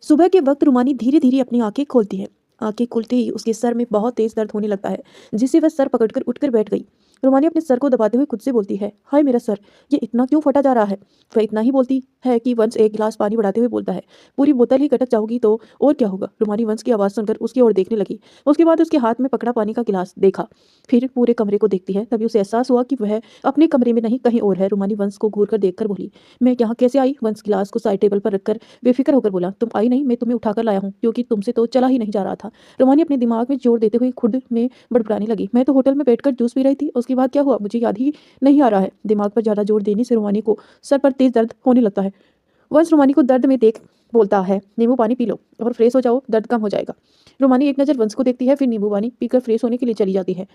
सुबह के वक्त रुमानी धीरे धीरे अपनी आंखें खोलती है। आंखें खुलते ही उसके सर में बहुत तेज दर्द होने लगता है, जिससे वह सर पकड़कर उठकर बैठ गई। रुमानी अपने सर को दबाते हुए खुद से बोलती है, हाय मेरा सर, ये इतना क्यों फटा जा रहा है। वह इतना ही बोलती है कि वंश एक गिलास पानी बढ़ाते हुए बोलता है, पूरी बोतल ही गटक जाओगी तो और क्या होगा। रुमानी वंश की आवाज़ सुनकर उसकी ओर देखने लगी। उसके बाद उसके हाथ में पकड़ा पानी का गिलास देखा, फिर पूरे कमरे को देखती है। तभी उसे एहसास हुआ कि वह अपने कमरे में नहीं कहीं और है। रुमानी वंश को घूर कर देखकर बोली, मैं यहाँ कैसे आई। वंश गिलास को साइड टेबल पर रखकर बेफिक्र होकर बोला, तुम आई नहीं, मैं तुम्हें उठाकर लाया हूँ, क्योंकि तुमसे तो चला ही नहीं जा रहा था। रोमानी अपने दिमाग में जोर देते हुए खुद में बड़बड़ाने लगी, मैं तो होटल में बैठकर जूस पी रही थी, उसके बाद क्या हुआ मुझे याद ही नहीं आ रहा है। दिमाग पर ज्यादा जोर देने से रोमानी को सर पर तेज दर्द होने लगता है। वंश रोमानी को दर्द में देख बोलता है, नींबू पानी पी लो और फ्रेश हो जाओ, दर्द कम हो जाएगा। रोमानी एक नज़र वंश को देखती है, फिर नींबू पानी पीकर फ्रेश होने के लिए चली जाती है।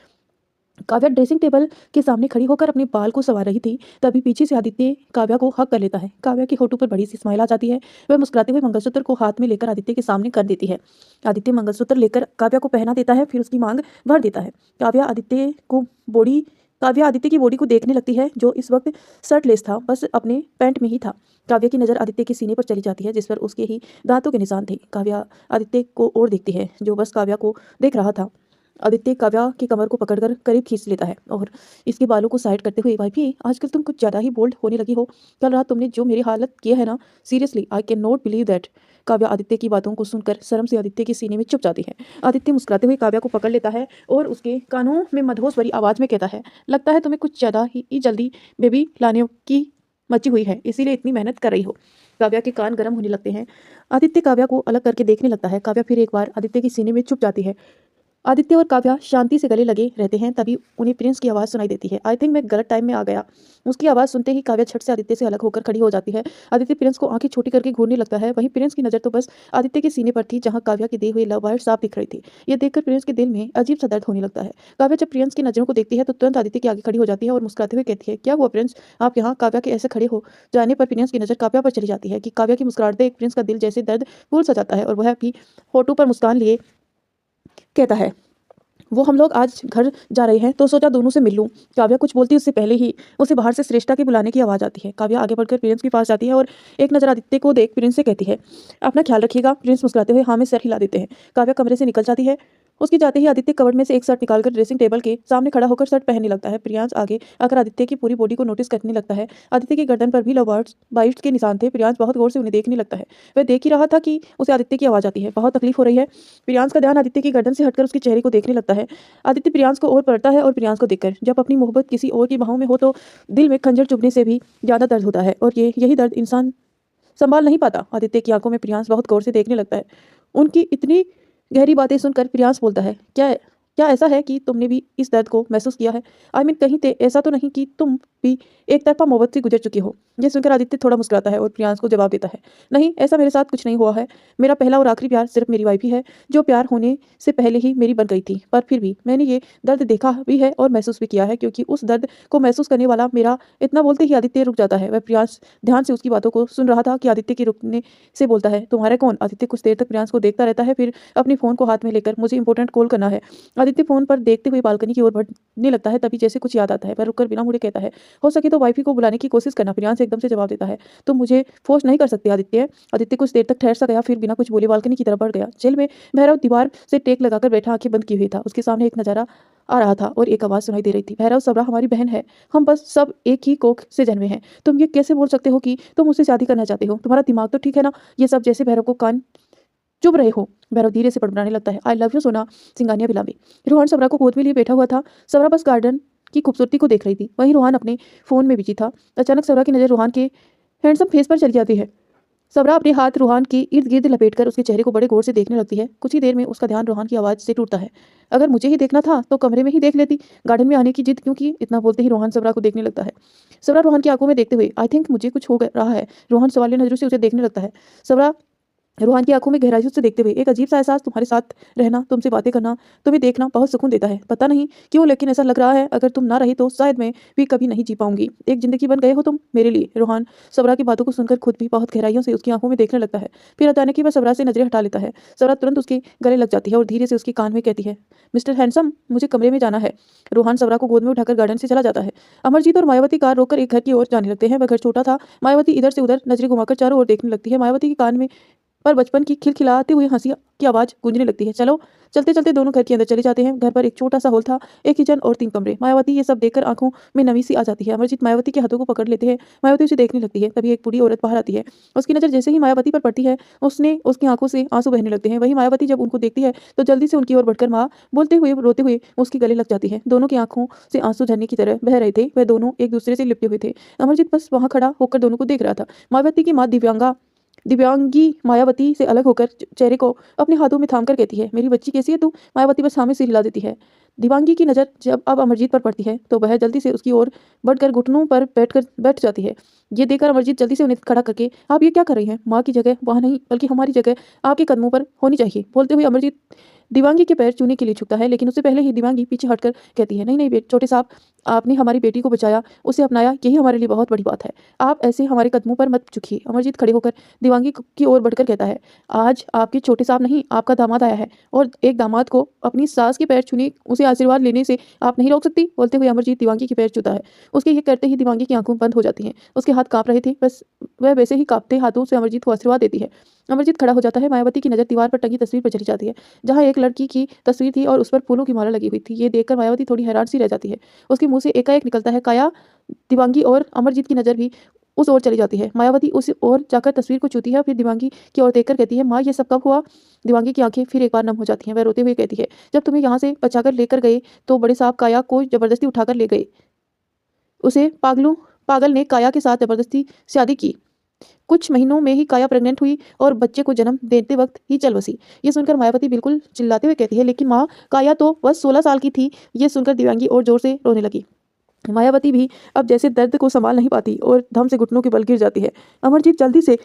काव्या ड्रेसिंग टेबल के सामने खड़ी होकर अपने बाल को संवार रही थी, तभी पीछे से आदित्य काव्या को हक कर लेता है। काव्या के होठों पर बड़ी सी स्माइल आ जाती है। वह मुस्कुराते हुए मंगलसूत्र को हाथ में लेकर आदित्य के सामने कर देती है। आदित्य मंगलसूत्र लेकर काव्या को पहना देता है, फिर उसकी मांग भर देता है। काव्या आदित्य की बॉडी को देखने लगती है, जो इस वक्त शर्टलेस था, बस अपने पैंट में ही था। काव्या की नज़र आदित्य के सीने पर चली जाती है, जिस पर उसके ही दांतों के निशान थे। काव्या आदित्य को और देखती है, जो बस काव्या को देख रहा था। आदित्य काव्या की कमर को पकड़कर करीब खींच लेता है और इसके बालों को साइड करते हुए, वाइफी आजकल तुम कुछ ज़्यादा ही बोल्ड होने लगी हो। कल रात तुमने जो मेरी हालत की है ना, seriously I can not believe that. Kavya Aditya की बातों को सुनकर शर्म से आदित्य के सीने में चुप जाती है। आदित्य मुस्कुराते हुए काव्या को पकड़ लेता है और उसके कानों में मधोस भरी आवाज़ में कहता है, लगता है तुम्हें कुछ ज़्यादा ही जल्दी बेबी लाने की मची हुई है, इसीलिए इतनी मेहनत कर रही हो। काव्या के कान गर्म होने लगते हैं। आदित्य काव्या को अलग करके देखने लगता है। काव्या फिर एक बार आदित्य के सीने में चुप जाती है। आदित्य और काव्या शांति से गले लगे रहते हैं, तभी उन्हें प्रिंस की आवाज़ सुनाई देती है। आई थिंक मैं गलत टाइम में आ गया। उसकी आवाज़ सुनते ही काव्या झट से आदित्य से अलग होकर खड़ी हो जाती है। आदित्य प्रिंस को आंखें छोटी करके घूरने लगता है। वहीं प्रिंस की नज़र तो बस आदित्य के सीने पर थी, जहां काव्या की दी हुई लव वायर साफ दिख रही थी। यह देखकर प्रिंस के दिल में अजीब सा दर्द होने लगता है। काव्या जब प्रिंस की नज़रों को देखती है तो तुरंत आदित्य के आगे खड़ी हो जाती है और मुस्कुराते हुए कहती है, क्या हुआ प्रिंस, आप यहाँ। काव्या के ऐसे खड़े हो जाने पर प्रिंस की नज़र काव्या पर चली जाती है कि काव्या की मुस्कुराहट देख प्रिंस का दिल जैसे दर्द भूल सा जाता है और वह भी होठों पर मुस्कान लिए कहता है, वो हम लोग आज घर जा रहे हैं तो सोचा दोनों से मिल लूं। काव्या कुछ बोलती उससे पहले ही उसे बाहर से श्रेष्ठा के बुलाने की आवाज़ आती है। काव्या आगे बढ़कर प्रिंस के पास जाती है और एक नज़र आदित्य को देख प्रिंस से कहती है, अपना ख्याल रखिएगा। प्रिंस मुस्कुराते हुए हाँ में सर हिला देते हैं। काव्या कमरे से निकल जाती है। उसके जाते ही आदित्य कवर्ड में से एक शर्ट निकालकर ड्रेसिंग टेबल के सामने खड़ा होकर शर्ट पहनने लगता है। प्रियांश आगे आकर आदित्य की पूरी बॉडी को नोटिस करने लगता है। आदित्य की गर्दन पर भी लव बाइट्स के निशान थे। प्रियांश बहुत गौर से उन्हें देखने लगता है। वह देख ही रहा था कि उसे आदित्य की आवाज़ आती है, बहुत तकलीफ हो रही है। प्रियांश का ध्यान आदित्य की गर्दन से हटकर उसके चेहरे को देखने लगता है। आदित्य प्रियांश को और पलटता है और प्रियांश को देखकर, जब अपनी मोहब्बत किसी और की बाहों में हो तो दिल में खंजर चुभने से भी ज़्यादा दर्द होता है, और यही दर्द इंसान संभाल नहीं पाता। आदित्य की आंखों में प्रियांश बहुत गौर से देखने लगता है। उनकी इतनी गहरी बातें सुनकर प्रियांश बोलता है, क्या क्या ऐसा है कि तुमने भी इस दर्द को महसूस किया है। आई मीन कहीं ऐसा तो नहीं कि तुम भी एक तरफा मोहब्बत से गुजर चुकी हो। यह सुनकर आदित्य थोड़ा मुस्कुराता है और प्रियांश को जवाब देता है, नहीं ऐसा मेरे साथ कुछ नहीं हुआ है। मेरा पहला और आखिरी प्यार सिर्फ मेरी वाइफ ही है, जो प्यार होने से पहले ही मेरी बन गई थी। पर फिर भी मैंने ये दर्द देखा भी है और महसूस भी किया है, क्योंकि उस दर्द को महसूस करने वाला मेरा। इतना बोलते ही आदित्य रुक जाता है। वह प्रियांश ध्यान से उसकी बातों को सुन रहा था कि आदित्य के रुकने से बोलता है, तुम्हारा कौन। आदित्य कुछ देर तक प्रियांश को देखता रहता है, फिर अपनी फ़ोन को हाथ में लेकर, मुझे इंपॉर्टेंट कॉल करना है। आदित्य फ़ोन पर देखते हुए बालकनी की ओर बढ़ने लगता है, तभी जैसे कुछ याद आता है। वह रुककर बिना मुड़े कहता है, हो सके तो वाइफी को बुलाने की कोशिश करना। प्रियांश एकदम से जवाब देता है, तुम मुझे फोर्स नहीं कर सकते आदित्य। आदित्य कुछ देर तक ठहर सा गया, फिर बिना कुछ बोले बालकनी की तरफ बढ़ गया। जेल में भैरव दीवार से टेक लगाकर बैठा आंखें बंद की हुई था। उसके सामने एक नजारा आ रहा था और एक आवाज़ सुनाई दे रही थी, भैरव सबरा हमारी बहन है, हम बस सब एक ही कोख से जन्मे हैं। तुम ये कैसे बोल सकते हो कि तुम मुझसे शादी करना चाहते हो, तुम्हारा दिमाग तो ठीक है ना। ये सब जैसे भैरव को कान चुभ रहे हो। भैरव धीरे से बड़बड़ाने लगता है, आई लव यू सोना, सिंगानिया बिलावे। रोहन सबरा को गोद में लिए बैठा हुआ था। सबरा बस गार्डन की खूबसूरती को देख रही थी, वहीं रोहन अपने फोन में बिजी था। अचानक सबरा की नज़र रोहन के हैंडसम फेस पर चली जाती है। सबरा अपने हाथ रोहान के इर्द गिर्द लपेटकर उसके चेहरे को बड़े गौर से देखने लगती है। कुछ ही देर में उसका ध्यान रोहान की आवाज़ से टूटता है, अगर मुझे ही देखना था तो कमरे में ही देख लेती, गार्डन में आने की जिद क्यों की। इतना बोलते ही रोहन सबरा को देखने लगता है। सबरा रोहन की आंखों में देखते हुए, आई थिंक मुझे कुछ हो रहा है। रोहन सवालिया नजरों से उसे देखने लगता है। सबरा रोहान की आंखों में गहराइयों से देखते हुए, एक अजीब सा एहसास, तुम्हारे साथ रहना, तुमसे बातें करना, तुम्हें देखना बहुत सुकून देता है। पता नहीं क्यों, लेकिन ऐसा लग रहा है अगर तुम ना रही तो शायद मैं भी कभी नहीं जी पाऊंगी। एक जिंदगी बन गए हो तुम मेरे लिए। रोहान सबरा की बातों को सुनकर खुद भी बहुत गहराइयों से उसकी आंखों में देखने लगता है। फिर अचानक ही वह सबरा से नजरें हटा लेता है। सबरा तुरंत उसके गले लग जाती है और धीरे से उसके कान में कहती है, मिस्टर हैंडसम, मुझे कमरे में जाना है। रोहान सबरा को गोद में उठाकर गार्डन से चला जाता है। अमरजीत और मायावती कार रोककर एक घर की ओर जाने लगते हैं। वह घर छोटा था। मायावती इधर से उधर नजरें घुमाकर चारों ओर देखने लगती है। मायावती के कान में पर बचपन की खिलखिलाते हुए हंसी की आवाज़ गूंजने लगती है। चलो, चलते चलते दोनों घर के अंदर चले जाते हैं। घर पर एक छोटा सा हॉल था, एक किचन और 3 कमरे। मायावती ये सब देखकर आंखों में नमी सी आ जाती है। अमरजीत मायावती के हाथों को पकड़ लेते हैं। मायावती उसे देखने लगती है। तभी एक बूढ़ी औरत बाहर आती है। उसकी नज़र जैसे ही मायावती पर पड़ती है, उसकी आंखों से आंसू बहने लगते हैं। वही मायावती जब उनको देखती है तो जल्दी से उनकी ओर बढ़कर माँ बोलते हुए रोते हुए उसके गले लग जाती है। दोनों की आंखों से आंसू झरने की तरह बह रहे थे। वह दोनों एक दूसरे से लिपटे हुए थे। अमरजीत बस वहां खड़ा होकर दोनों को देख रहा था। मायावती की माँ दिव्यांगी मायावती से अलग होकर चेहरे को अपने हाथों में थाम कर कहती है, मेरी बच्ची कैसी है तू? मायावती बस सामने से हिला देती है। दिव्यांगी की नज़र जब अब अमरजीत पर पड़ती है तो वह जल्दी से उसकी ओर बढ़कर घुटनों पर बैठ जाती है। ये देखकर अमरजीत जल्दी से उन्हें खड़ा करके, आप ये क्या कर रही हैं? माँ की जगह वहाँ नहीं बल्कि हमारी जगह आपके कदमों पर होनी चाहिए। बोलते हुए अमरजीत दिव्यांगी के पैर छूने के लिए झुकता है, लेकिन उससे पहले ही दिव्यांगी पीछे हटकर कहती है, नहीं नहीं छोटे साहब, आपने हमारी बेटी को बचाया, उसे अपनाया, यही हमारे लिए बहुत बड़ी बात है। आप ऐसे हमारे कदमों पर मत झुकिए। अमरजीत खड़े होकर दिव्यांगी की ओर बढ़कर कहता है, आज आपके छोटे साहब नहीं, आपका दामाद आया है और एक दामाद को अपनी सास के पैर छूने, उसे आशीर्वाद लेने से आप नहीं रोक सकती। बोलते हुए अमरजीत दिव्यांगी के पैर छूता है। उसके ये करते ही दिव्यांगी की आंखों बंद हो जाती हैं। उसके हाथ कांप रहे थे, बस वह वैसे ही कांपते हाथों से अमरजीत को आशीर्वाद देती है। अमरजीत खड़ा हो जाता है। मायावती की नज़र दीवार पर टंगी तस्वीर पर चली जाती है, जहाँ एक लड़की की तस्वीर थी और उस पर फूलों की माला लगी हुई थी। ये देखकर मायावती थोड़ी हैरान सी रह जाती है। उसके मुंह से एकाएक निकलता है, काया। दिव्यांगी और अमरजीत की नज़र भी उस ओर चली जाती है। मायावती उस ओर जाकर तस्वीर को छूती है, फिर दिव्यांगी की ओर देखकर कहती है, माँ ये सब कब हुआ? दिव्यांगी की आंखें फिर एक बार नम हो जाती हैं। वह रोते हुए कहती है, जब तुम्हें यहाँ से बचाकर लेकर गए तो बड़े साहब काया को जबरदस्ती उठाकर ले गए। उसे पागल ने काया के साथ जबरदस्ती शादी की। कुछ महीनों में ही काया प्रेग्नेंट हुई और बच्चे को जन्म देते वक्त ही चल बसी। ये सुनकर मायावती बिल्कुल चिल्लाते हुए कहती है, लेकिन माँ, काया तो बस 16 साल की थी। ये सुनकर दिव्यांगी और जोर से रोने लगी। मायावती भी अब जैसे दर्द को संभाल नहीं पाती और धम से घुटनों के बल गिर जाती है। अमरजीत जल्दी से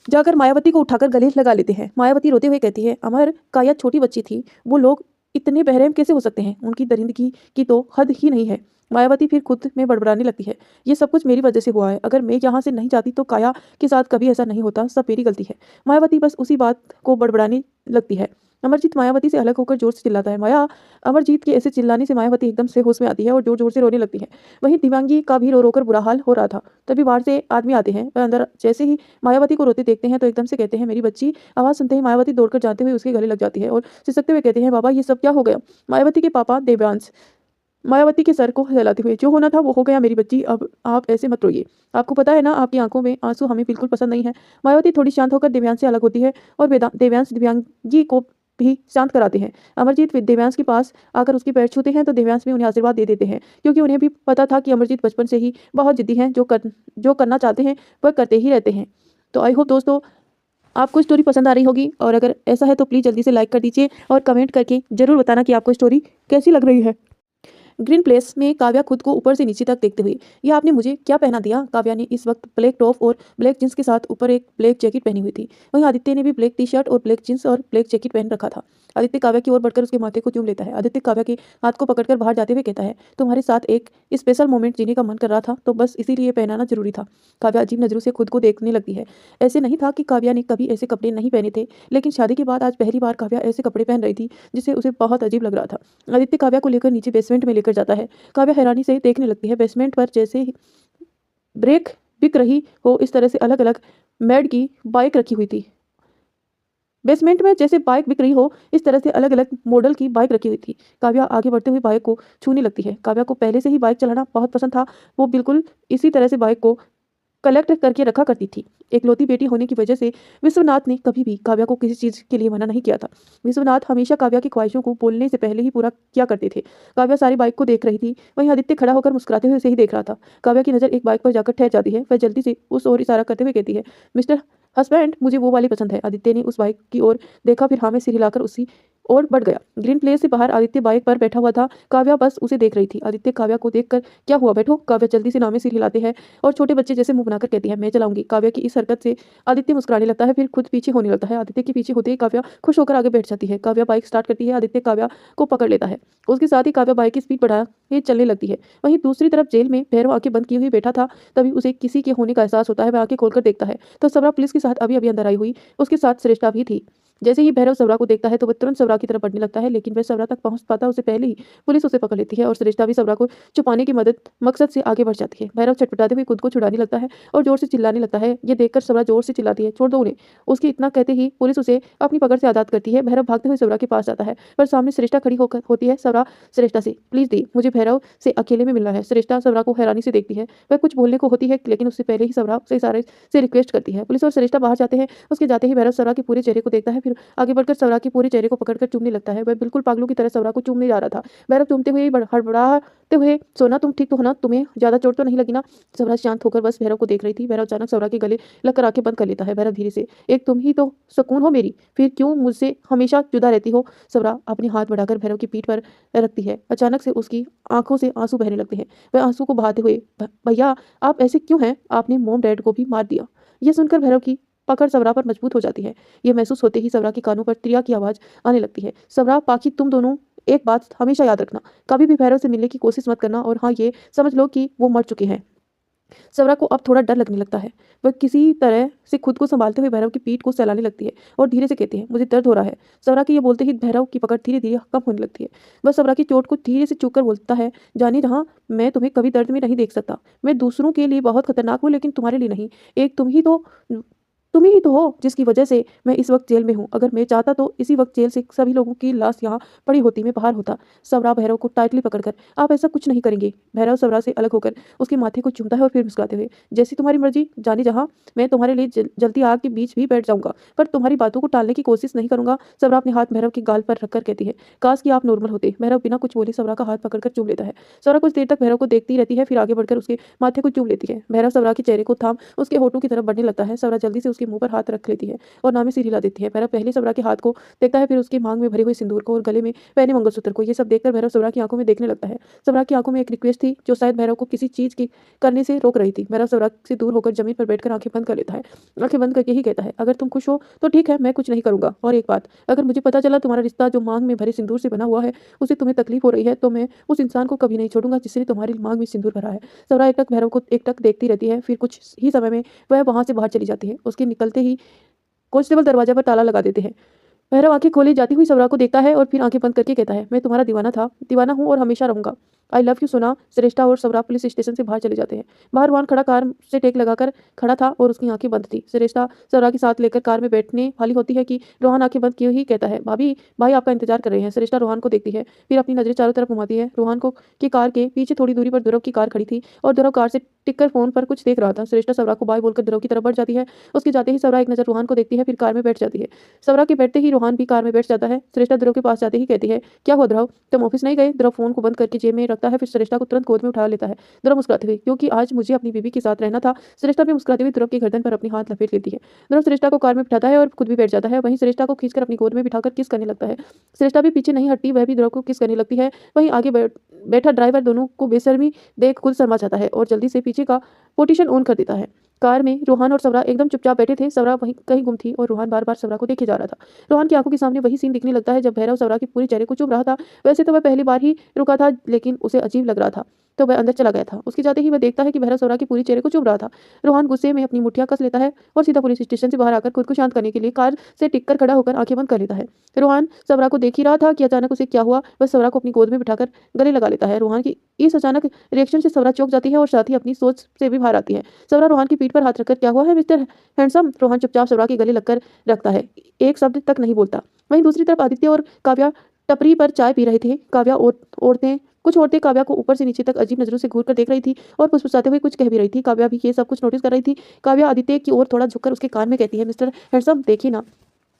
जाकर मायावती को उठाकर गले लगा लेते हैं। मायावती रोते हुए कहती है, अमर, काया छोटी बच्ची थी, वो लोग इतने बेरहम कैसे हो सकते हैं? उनकी दरिंदगी की तो हद ही नहीं है। मायावती फिर खुद में बड़बड़ाने लगती है, ये सब कुछ मेरी वजह से हुआ है। अगर मैं यहाँ से नहीं जाती तो काया के साथ कभी ऐसा नहीं होता। सब मेरी गलती है। मायावती बस उसी बात को बड़बड़ाने लगती है। अमरजीत मायावती से अलग होकर जोर से चिल्लाता है, माया। अमरजीत के ऐसे चिल्लाने से मायावती एकदम से होश में आती है और जोर जोर से रोने लगती है। वहीं दिव्यांगी का भी रो रोकर बुरा हाल हो रहा था। तभी बाहर से आदमी आते हैं। वह अंदर जैसे ही मायावती को रोते देखते हैं तो एकदम से कहते हैं, मेरी बच्ची। आवाज़ सुनते ही मायावती दौड़कर जाते हुए उसके गले लग जाती है और सिसकते हुए कहते हैं, बाबा ये सब क्या हो गया? मायावती के पापा देव्यांश मायावती के सर को हिलाते हुए, जो होना था वो हो गया मेरी बच्ची, अब आप ऐसे मत रोइए। आपको पता है ना, आपकी आंखों में आंसू हमें बिल्कुल पसंद नहीं है। मायावती थोड़ी शांत होकर देव्यांश से अलग होती है और देव्यांश दिव्यांगी को भी शांत कराते हैं। अमरजीत देव्यांश के पास आकर उसके पैर छूते हैं तो देव्यांश भी उन्हें आशीर्वाद दे देते हैं, क्योंकि उन्हें भी पता था कि अमरजीत बचपन से ही बहुत जिद्दी हैं। जो करना चाहते हैं वह करते ही रहते हैं। तो आई होप दोस्तों आपको स्टोरी पसंद आ रही होगी, और अगर ऐसा है तो प्लीज़ जल्दी से लाइक कर दीजिए और कमेंट करके ज़रूर बताना कि आपको स्टोरी कैसी लग रही है। ग्रीन प्लेस में काव्या खुद को ऊपर से नीचे तक देखते हुए, यह आपने मुझे क्या पहना दिया? काव्या ने इस वक्त ब्लैक टॉप और ब्लैक जींस के साथ ऊपर एक ब्लैक जैकेट पहनी हुई थी। वहीं आदित्य ने भी ब्लैक टी शर्ट और ब्लैक जींस और ब्लैक जैकेट पहन रखा था। आदित्य काव्या की ओर बढ़कर उसके माथे को चूम लेता है। आदित्य काव्या के हाथ को पकड़कर बाहर जाते हुए कहता है, तुम्हारे साथ एक स्पेशल मोमेंट जीने का मन कर रहा था तो बस इसीलिए पहनाना जरूरी था। काव्या अजीब नजरों से खुद को देखने लगती है। ऐसे नहीं था कि काव्या ने कभी ऐसे कपड़े नहीं पहने थे, लेकिन शादी के बाद आज पहली बार काव्या ऐसे कपड़े पहन रही थी जिससे उसे बहुत अजीब लग रहा था। आदित्य काव्या को लेकर नीचे बेसमेंट में लेकर जाता है। काव्या हैरानी से देखने लगती है। बेसमेंट पर जैसे ही ब्रेक बिक रही हो इस तरह से अलग अलग मेड की बाइक रखी हुई थी। बेसमेंट में जैसे बाइक बिक रही हो इस तरह से अलग अलग मॉडल की बाइक रखी हुई थी। काव्या आगे बढ़ते हुए बाइक को छूने लगती है। काव्या को पहले से ही बाइक चलाना बहुत पसंद था। वो बिल्कुल इसी तरह से बाइक को कलेक्ट करके रखा करती थी। एकलौती बेटी होने की वजह से विश्वनाथ ने कभी भी काव्या को किसी चीज़ के लिए मना नहीं किया था। विश्वनाथ हमेशा काव्या की ख्वाहिशों को बोलने से पहले ही पूरा किया करते थे। काव्या सारी बाइक को देख रही थी। वहीं आदित्य खड़ा होकर मुस्कुराते हुए उसे ही देख रहा था। काव्या की नज़र एक बाइक पर जाकर ठहर जाती है। वह जल्दी से उस ओर इशारा करते हुए कहती है, मिस्टर हस्बैंड, मुझे वो वाली पसंद है। आदित्य ने उस बाइक की ओर देखा, फिर हाँ में सिर हिलाकर उसी और बढ़ गया। ग्रीन प्लेस से बाहर आदित्य बाइक पर बैठा हुआ था। काव्या बस उसे देख रही थी। आदित्य काव्या को देखकर, क्या हुआ, बैठो। काव्या जल्दी से नामे सिर हिलाते हैं और छोटे बच्चे जैसे मुंह बनाकर कहती है, मैं चलाऊंगी। काव्या की इस हरकत से आदित्य मुस्कुराने लगता है, फिर खुद पीछे होने लगता है। आदित्य के पीछे होते ही काव्या खुश होकर आगे बैठ जाती है। काव्या बाइक स्टार्ट करती है। आदित्य काव्या को पकड़ लेता है। उसके साथ ही काव्या बाइक की स्पीड बढ़ा के चलने लगती है। वहीं दूसरी तरफ जेल में भैरव आंखें बंद किए हुए बैठा था। तभी उसे किसी के होने का एहसास होता है। वह आंखें खोलकर देखता है तो सबरा पुलिस के साथ अभी अभी अंदर आई हुई उसके साथ श्रेष्ठा भी थी। जैसे ही भैरव सवरा को देखता है तो वह तुरंत सवरा की तरफ बढ़ने लगता है, लेकिन वह सवरा तक पहुंच पाता उससे पहले ही पुलिस उसे पकड़ लेती है और श्रेष्ठा भी सवरा को छुपाने की मकसद से आगे बढ़ जाती है। भैरव छटपटाते हुए खुद को छुड़ाने लगता है और जोर से चिल्लाने लगता है। ये देखकर सवरा जोर से चिल्लाती है, छोड़ दो उन्हें। उसके इतना कहते ही पुलिस उसे अपनी पकड़ से आज़ाद करती है। भैरव भागते हुए सवरा के पास जाता है, पर सामने श्रेष्ठा खड़ी होकर होती है। सवरा श्रेष्ठा से, प्लीज दी, मुझे भैरव से अकेले में मिलना है। श्रेष्ठा सवरा को हैरानी से देखती है। वह कुछ बोलने को होती है, लेकिन उससे पहले ही सवरा उसे इशारे से रिक्वेस्ट करती है। पुलिस और श्रेष्ठा बाहर जाते हैं। उसके जाते ही भैरव सवरा के पूरे चेहरे को देखता है, फिर आगे बढ़कर सवरा के पूरे चेहरे को पकड़कर चूमने लगता है। वह बिल्कुल पागलों की तरह सवरा को चूमने जा रहा था। भैरव चूमते हुए हड़बड़ाते हुए, सोना तुम ठीक तो हो ना, तुम्हें ज्यादा चोट तो नहीं लगी ना। सवरा शांत होकर बस भैरव को देख रही थी। भैरव अचानक सवरा के गले लगकर आंखें बंद कर लेता है। भैरव धीरे से, एक तुम ही तो सुकून हो मेरी, फिर क्यों मुझसे हमेशा जुदा रहती हो। सवरा अपने हाथ बढ़ाकर भैरव की पीठ पर रखती है। अचानक से उसकी आंखों से आंसू बहने लगते हैं। वह आंसू को बहाते हुए, भैया आप ऐसे क्यों हैं, आपने मॉम डैड को भी मार दिया। यह सुनकर भैरव की पकड़ सवरा पर मजबूत हो जाती है। यह महसूस होते ही सवरा के कानों पर त्रिया की आवाज आने लगती है, सवरा पाखी तुम दोनों एक बात हमेशा याद रखना, कभी भी भैरव से मिलने की कोशिश मत करना, और हाँ ये समझ लो कि वो मर चुके हैं। सवरा को अब थोड़ा डर लगने लगता है। वह किसी तरह से खुद को संभालते हुए भैरव की पीठ को सहलाने लगती है और धीरे से कहती है, मुझे दर्द हो रहा है। सवरा के ये बोलते ही भैरव की पकड़ धीरे धीरे कम होने लगती है। वह सवरा की चोट को धीरे से चूक कर बोलता है, जाने जहाँ मैं तुम्हें कभी दर्द में नहीं देख सकता। मैं दूसरों के लिए बहुत खतरनाक हूँ, लेकिन तुम्हारे लिए नहीं। एक तुम ही तो हो जिसकी वजह से मैं इस वक्त जेल में हूँ। अगर मैं चाहता तो इसी वक्त जेल से सभी लोगों की लाश यहाँ पड़ी होती, मैं बाहर होता। सवरा भैरव को टाइटली पकड़कर, आप ऐसा कुछ नहीं करेंगे। भैरव सवरा से अलग होकर उसके माथे को चूमता है और फिर मुस्कुराते हुए, जैसी तुम्हारी मर्जी, जाने जहाँ मैं तुम्हारे लिए जलती आग के बीच भी बैठ जाऊंगा, पर तुम्हारी बातों को टालने की कोशिश नहीं करूंगा। सवरा अपने हाथ भैरव के गाल पर रखकर कहती है, काश कि आप नॉर्मल होते। भैरव बिना कुछ बोले सवरा का हाथ पकड़कर चूम लेता है। सवरा कुछ देर तक भैरव को देखती रहती है, फिर आगे बढ़कर उसके माथे को चूम लेती है। भैरव सवरा के चेहरे को थाम उसके होठों की तरफ बढ़ने लगता है। सवरा जल्दी से उसके मुंह पर हाथ रख लेती है और नामी से हिला देती है। भैरव पहले सवरा के हाथ को देखता है, फिर उसके मांग में भरे हुए सिंदूर को और गले में पहने मंगलसूत्र को। ये सब देखकर भैरव सवरा की आंखों में देखने लगता है। सवरा की आंखों में एक रिक्वेस्ट थी जो शायद भैरव को किसी चीज की करने से रोक रही थी। भैरव सवरा से दूर होकर जमीन पर बैठकर आंखें बंद कर लेता है। आंखें बंद करके ही कहता है, अगर तुम खुश हो तो ठीक है, मैं कुछ नहीं करूंगा। और एक बात, अगर मुझे पता चला तुम्हारा रिश्ता जो मांग में भरे सिंदूर से बना हुआ है उसे तुम्हें तकलीफ हो रही है, तो मैं उस इंसान को कभी नहीं छोड़ूंगा जिसने तुम्हारी मांग में सिंदूर भरा है। सवरा एक टक भैरव को एक टक देखती रहती है, फिर कुछ ही समय में वह वहां से बाहर चली जाती है। उसके निकलते ही कांस्टेबल दरवाजा पर ताला लगा देते हैं। भैरव आंखें खोले जाती हुई सवरा को देखता है और फिर आंखें बंद करके कहता है, मैं तुम्हारा दीवाना था, दीवाना हूँ और हमेशा रहूंगा। आई लव यू सोना। श्रेष्ठा और सवरा पुलिस स्टेशन से बाहर चले जाते हैं। बाहर रोहन खड़ा कार से टेक लगाकर खड़ा था और उसकी आंखें बंद थी। श्रेष्ठा सवरा के साथ लेकर कार में बैठने वाली होती है कि रोहन आंखें बंद किए ही कहता है, भाभी भाई आपका इंतजार कर रहे हैं। श्रेष्ठा रोहन को देखती है, फिर अपनी नजरें चारों तरफ घुमाती है। रोहन को की कार के पीछे थोड़ी दूरी पर ध्रुव की कार खड़ी थी और ध्रुव कार से टिककर फोन पर कुछ देख रहा था। श्रेष्ठा सवरा को बाय बोलकर ध्रुव की तरफ बढ़ जाती है। उसके जाते ही सवरा एक नजर रोहन को देखती है, फिर कार में बैठ जाती है। सवरा के बैठते ही रोहन भी कार में बैठ जाता है। श्रेष्ठा ध्रुव के पास जाते ही कहती है, क्या हुआ ध्रुव, तुम ऑफिस नहीं गए। ध्रुव फोन को बंद करके जेब में रखता है, फिर श्रेष्ठा को तुरंत गोद में उठा लेता है। ध्रुव मुस्कुराते हुए, क्योंकि आज मुझे अपनी बीवी के साथ रहना था। श्रेष्ठा भी मुस्कुराते हुए ध्रुव की गर्दन पर अपनी हाथ लपेट लेती है। ध्रुव श्रेष्ठा को कार में बिठाता है और खुद भी बैठ जाता है। वहीं श्रेष्ठा को खींचकर अपनी गोद में बिठाकर किस करने लगता है। श्रेष्ठा भी पीछे नहीं हटती, वह भी ध्रुव को किस करने लगती है। वहीं आगे बैठा ड्राइवर दोनों को बेशर्मी देख खुद शर्मा जाता है और जल्दी से पीछे का पोर्टिशन ऑन कर देता है। कार में रोहन और सवरा एकदम चुपचाप बैठे थे। सवरा वहीं कहीं गुम थी और रोहन बार बार सवरा को देखे जा रहा था। रोहन की आंखों के सामने वही सीन दिखने लगता है जब भैरव सवरा की पूरी चेहरे को चुभ रहा था। वैसे तो वह पहली बार ही रुका था, लेकिन उसे अजीब लग रहा था तो वह अंदर चला गया था। उसके जाते ही वह देखता है कि भैरव सवरा की पूरी चेहरे को चुभ रहा था। रोहन गुस्से में अपनी मुठ्ठियां कस लेता है और सीधा पुलिस स्टेशन से बाहर आकर खुद को शांत करने के लिए कार से टिककर खड़ा होकर आंखें बंद कर लेता है। रोहन सवरा को देख ही रहा था कि अचानक उसे क्या हुआ। वह सवरा को अपनी गोद में बिठाकर गले लगा लेता है। रोहन की इस अचानक रिएक्शन से सवरा चौंक जाती है और साथ ही अपनी सोच से भी बाहर आती है। सवरा रोहन की पीठ पर हाथ रखकर, क्या हुआ है मिस्टर हैंडसम। रोहन चुपचाप सवरा के गले लगकर रखता है, एक शब्द तक नहीं बोलता। वहीं दूसरी तरफ आदित्य और काव्या टपरी पर चाय पी रहे थे। कुछ औरतें काव्या को ऊपर से नीचे तक अजीब नजरों से घूर कर देख रही थी और फुसफुसाते हुए कुछ कह भी रही थी। काव्या भी ये सब कुछ नोटिस कर रही थी। काव्या आदित्य की ओर थोड़ा झुककर उसके कान में कहती है, मिस्टर हैंडसम देखिए ना,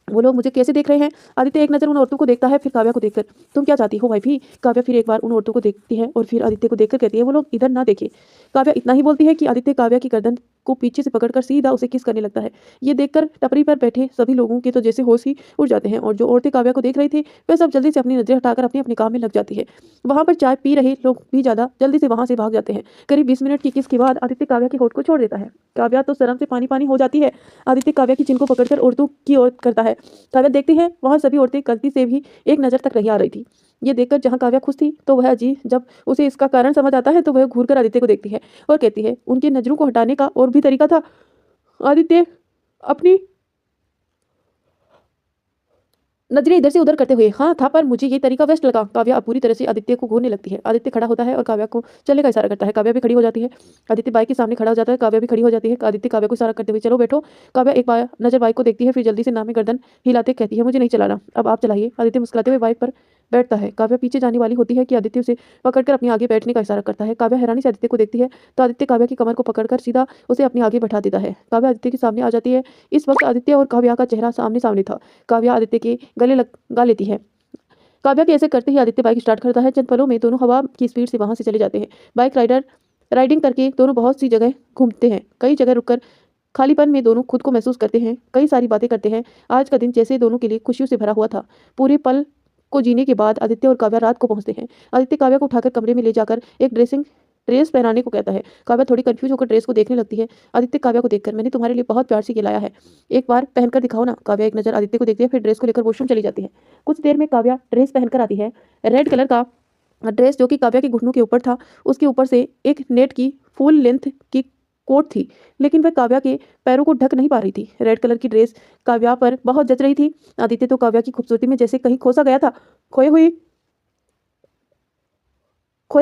वो लोग मुझे कैसे देख रहे हैं। आदित्य एक नज़र उन औरतों को देखता है, फिर काव्या को देखकर, तुम क्या चाहती हो वाइफी। काव्या फिर एक बार उन औरतों को देखती है और फिर आदित्य को देखकर कहती है, वो लोग इधर ना देखे। काव्या इतना ही बोलती है कि आदित्य काव्या की गर्दन को पीछे से पकड़कर सीधा उसे किस करने लगता है। ये देखकर टपरी पर बैठे सभी लोगों के तो जैसे होश ही उड़ जाते हैं और जो औरतें काव्या को देख रही थी वह सब जल्दी से अपनी नजरें हटाकर अपने अपने काम में लग जाती है। वहां पर चाय पी रहे लोग भी ज्यादा जल्दी से वहां से भाग जाते हैं। करीब 20 मिनट की किस के बाद आदित्य काव्या के होठ को छोड़ देता है। काव्या तो शर्म से पानी पानी हो जाती है। आदित्य काव्या की चिन को पकड़कर औरतों की ओर करता है। काव्या देखती है वहां सभी औरतें गलती से भी एक नजर तक नहीं आ रही थी। ये देखकर जहां काव्या खुश थी तो वह अजीब, जब उसे इसका कारण समझ आता है तो वह घूरकर आदित्य को देखती है और कहती है, उनकी नजरों को हटाने का और भी तरीका था। आदित्य अपनी नजरें इधर से उधर करते हुए। हाँ था, पर मुझे ये तरीका बेस्ट लगा। काव्या अब पूरी तरह से आदित्य को घूरने लगती है। आदित्य खड़ा होता है और काव्या को चलने का इशारा करता है। काव्या भी खड़ी हो जाती है। आदित्य बाइक के सामने खड़ा हो जाता है। काव्या भी खड़ी हो जाती है। आदित्य काव्या को इशारा करते हुए चलो बैठो। काव्या एक बार नजर बाइक को देखती है, फिर जल्दी से नामी गर्दन हिलाते कहती है मुझे नहीं चलाना, अब आप चलाइए। आदित्य मुस्कुराते हुए बाइक पर बैठता है। काव्या पीछे जाने वाली होती है कि आदित्य उसे पकड़कर अपने आगे बैठने का इशारा करता है। काव्या हैरानी से आदित्य को देखती है तो आदित्य काव्या की कमर को पकड़कर सीधा उसे अपने आगे बैठा देता है। काव्या आदित्य के सामने आ जाती है। इस वक्त आदित्य और काव्या का चेहरा सामने सामने था। काव्या आदित्य के गले लगा लेती है। काव्या के ऐसे करते ही आदित्य बाइक स्टार्ट करता है। चंद पलों में दोनों हवा की स्पीड से वहां से चले जाते हैं। बाइक राइडिंग करके दोनों बहुत सी जगह घूमते हैं। कई जगह रुककर खालीपन में दोनों खुद को महसूस करते हैं। कई सारी बातें करते हैं। आज का दिन जैसे दोनों के लिए खुशियों से भरा हुआ था। पूरे पल को जीने के बाद आदित्य और काव्या रात को पहुंचते हैं। आदित्य काव्या को उठाकर कमरे में ले जाकर एक ड्रेस पहनाने को कहता है। काव्या थोड़ी कंफ्यूज होकर ड्रेस को देखने लगती है। आदित्य काव्या को देखकर मैंने तुम्हारे लिए बहुत प्यार से ये लाया है, एक बार पहनकर दिखाओ ना। काव्या एक नजर आदित्य को देखती है, फिर ड्रेस को लेकर वॉशरूम चली जाती है। कुछ देर में काव्या ड्रेस पहनकर आती है। रेड कलर का ड्रेस जो कि काव्या के घुटनों के ऊपर था। उसके ऊपर से एक नेट की फुल लेंथ की कोट थी, लेकिन वह काव्या के पैरों को ढक नहीं पा रही थी। रेड कलर की ड्रेस काव्या पर बहुत जच रही थी। आदित्य तो काव्या की खूबसूरती में जैसे कहीं खोसा गया था। खोए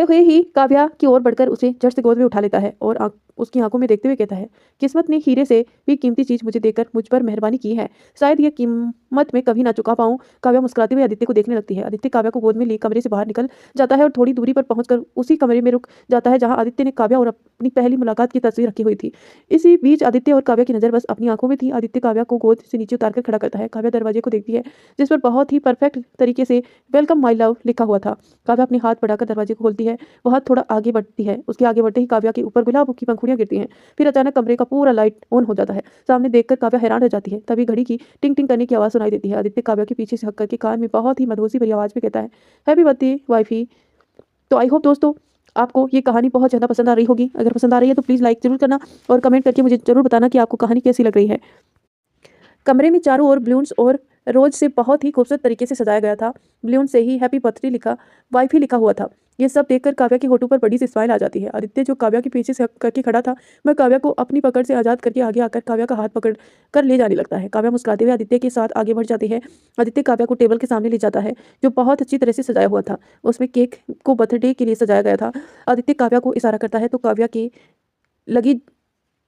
हुए ही काव्या की ओर बढ़कर उसे झट से गोद में उठा लेता है और उसकी आंखों में देखते हुए कहता है किस्मत ने हीरे से भी कीमती चीज मुझे देकर मुझ पर मेहरबानी की है, शायद यह कीमत मैं कभी ना चुका पाऊं। काव्या मुस्कुराते हुए आदित्य को देखने लगती है। आदित्य काव्या को गोद में लिए कमरे से बाहर निकल जाता है और थोड़ी दूरी पर पहुंचकर उसी कमरे में रुक जाता है जहां आदित्य ने काव्या और अपनी पहली मुलाकात की तस्वीर रखी हुई थी। इसी बीच आदित्य और काव्या की नजर बस अपनी आंखों में थी। आदित्य काव्या को गोद से नीचे उतारकर खड़ा करता है। काव्या दरवाजे को देखती है जिस पर बहुत ही परफेक्ट तरीके से वेलकम माई लव लिखा हुआ था। काव्या अपने हाथ बढ़ाकर दरवाजे को खोलती है। वह हाथ थोड़ा आगे बढ़ती है। उसके आगे बढ़ते ही काव्या के ऊपर गुलाब की पंखुड़ियां गिरती हैं। फिर अचानक कमरे का पूरा लाइट ऑन हो जाता है। सामने देखकर काव्या हैरान रह जाती है। तभी घड़ी की टिंग टिंग करने की आवाज सुनाई देती है। आदित्य काव्या के पीछे से हक करके कान में बहुत ही मधुसी भरी आवाज में कहता है हैप्पी बर्थडे वाइफी। तो आई होप दोस्तों आपको ये कहानी बहुत ज़्यादा पसंद आ रही होगी। अगर पसंद आ रही है तो प्लीज़ लाइक जरूर करना और कमेंट करके मुझे जरूर बताना कि आपको कहानी कैसी लग रही है। कमरे में चारों ओर बलून्स और रोज से बहुत ही खूबसूरत तरीके से सजाया गया था। बलून से ही हैप्पी बर्थडे लिखा, वाइफ ही लिखा हुआ था। ये सब देखकर काव्या के होठों पर बड़ी सी स्माइल आ जाती है। आदित्य जो काव्या के पीछे से हक करके खड़ा था, वह काव्या को अपनी पकड़ से आजाद करके आगे आकर काव्या का हाथ पकड़ कर ले जाने लगता है। काव्या मुस्कुराते हुए आदित्य के साथ आगे बढ़ जाती है। आदित्य काव्या को टेबल के सामने ले जाता है जो बहुत अच्छी तरह से सजाया हुआ था। उसमें केक को बर्थडे के लिए सजाया गया था। आदित्य काव्या को इशारा करता है तो काव्या की लगी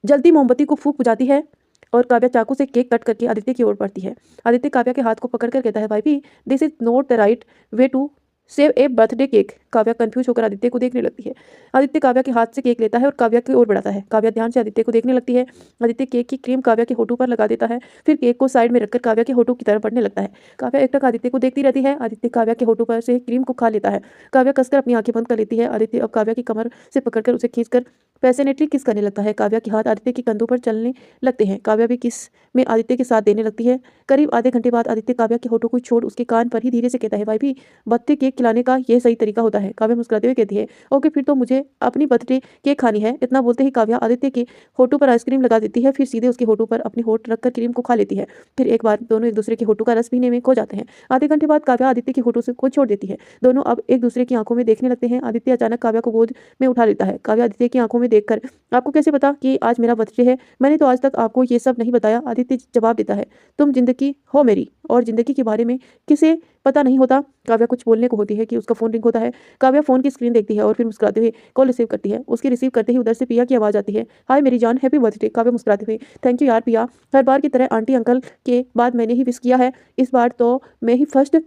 जलती मोमबत्ती को फूंक बुझाती है और काव्या चाकू से केक कट करके आदित्य की ओर बढ़ती है। आदित्य काव्या के हाथ को पकड़कर कहता है भाई this is not the right way to save a birthday cake. Kavya confuse होकर आदित्य को देखने लगती है। आदित्य काव्या के हाथ से केक लेता है और काव्या की ओर बढ़ाता है। काव्या ध्यान से आदित्य को देखने लगती है। आदित्य केक की क्रीम काव्या के होठों पर लगा देता है, फिर केक को साइड में रखकर काव्या के होठों की तरफ बढ़ने लगता है। काव्या एकटक आदित्य को देखती रहती है। आदित्य काव्या के होठों पर से क्रीम को खा लेता है। काव्या कसकर अपनी आंखें बंद कर लेती है। आदित्य अब काव्या की कमर से पकड़कर उसे खींचकर पैशनेटली किस करने लगता है। काव्या के हाथ आदित्य के कंधों पर चलने लगते हैं। काव्या भी किस में आदित्य के साथ देने लगती है। करीब आधे घंटे बाद आदित्य काव्या के होठों को छोड़ उसके कान पर ही धीरे से कहता है भाई बर्थडे केक खिलाने का ये सही तरीका होता है। काव्या मुस्कुराते हुए कहती है ओके फिर तो मुझे अपनी बर्थडे केक खानी है। इतना बोलते ही काव्या आदित्य के होठों पर आइसक्रीम लगा देती है, फिर सीधे उसके होठों पर अपनी होठ रखकर क्रीम को खा लेती है। फिर एक बार दोनों एक दूसरे के होठों का रस पीने में खो जाते हैं। आधे घंटे बाद काव्या आदित्य के होठों से को छोड़ देती है। दोनों अब एक दूसरे की आंखों में देखने लगते हैं। आदित्य अचानक काव्या को गोद में उठा लेता है। काव्या आदित्य की आंखों में देखकर आपको कैसे पता कि आज मेरा बर्थडे है? मैंने तो आज तक आपको ये सब नहीं बताया। आदित्य जवाब देता है तुम जिंदगी हो मेरी और जिंदगी के बारे में किसे पता नहीं होता। काव्या कुछ बोलने को होती है कि उसका फोन रिंग होता है। काव्या फोन की स्क्रीन देखती है और फिर मुस्कुराते हुए कॉल रिसीव करती है। उसके रिसीव करते ही उधर से पिया की आवाज आती है हाय मेरी जान हैप्पी बर्थडे। काव्या मुस्कुराते हुए थैंक यू यार पिया, हर बार की तरह आंटी अंकल के बाद मैंने ही विश किया है, इस बार तो मैं ही फर्स्ट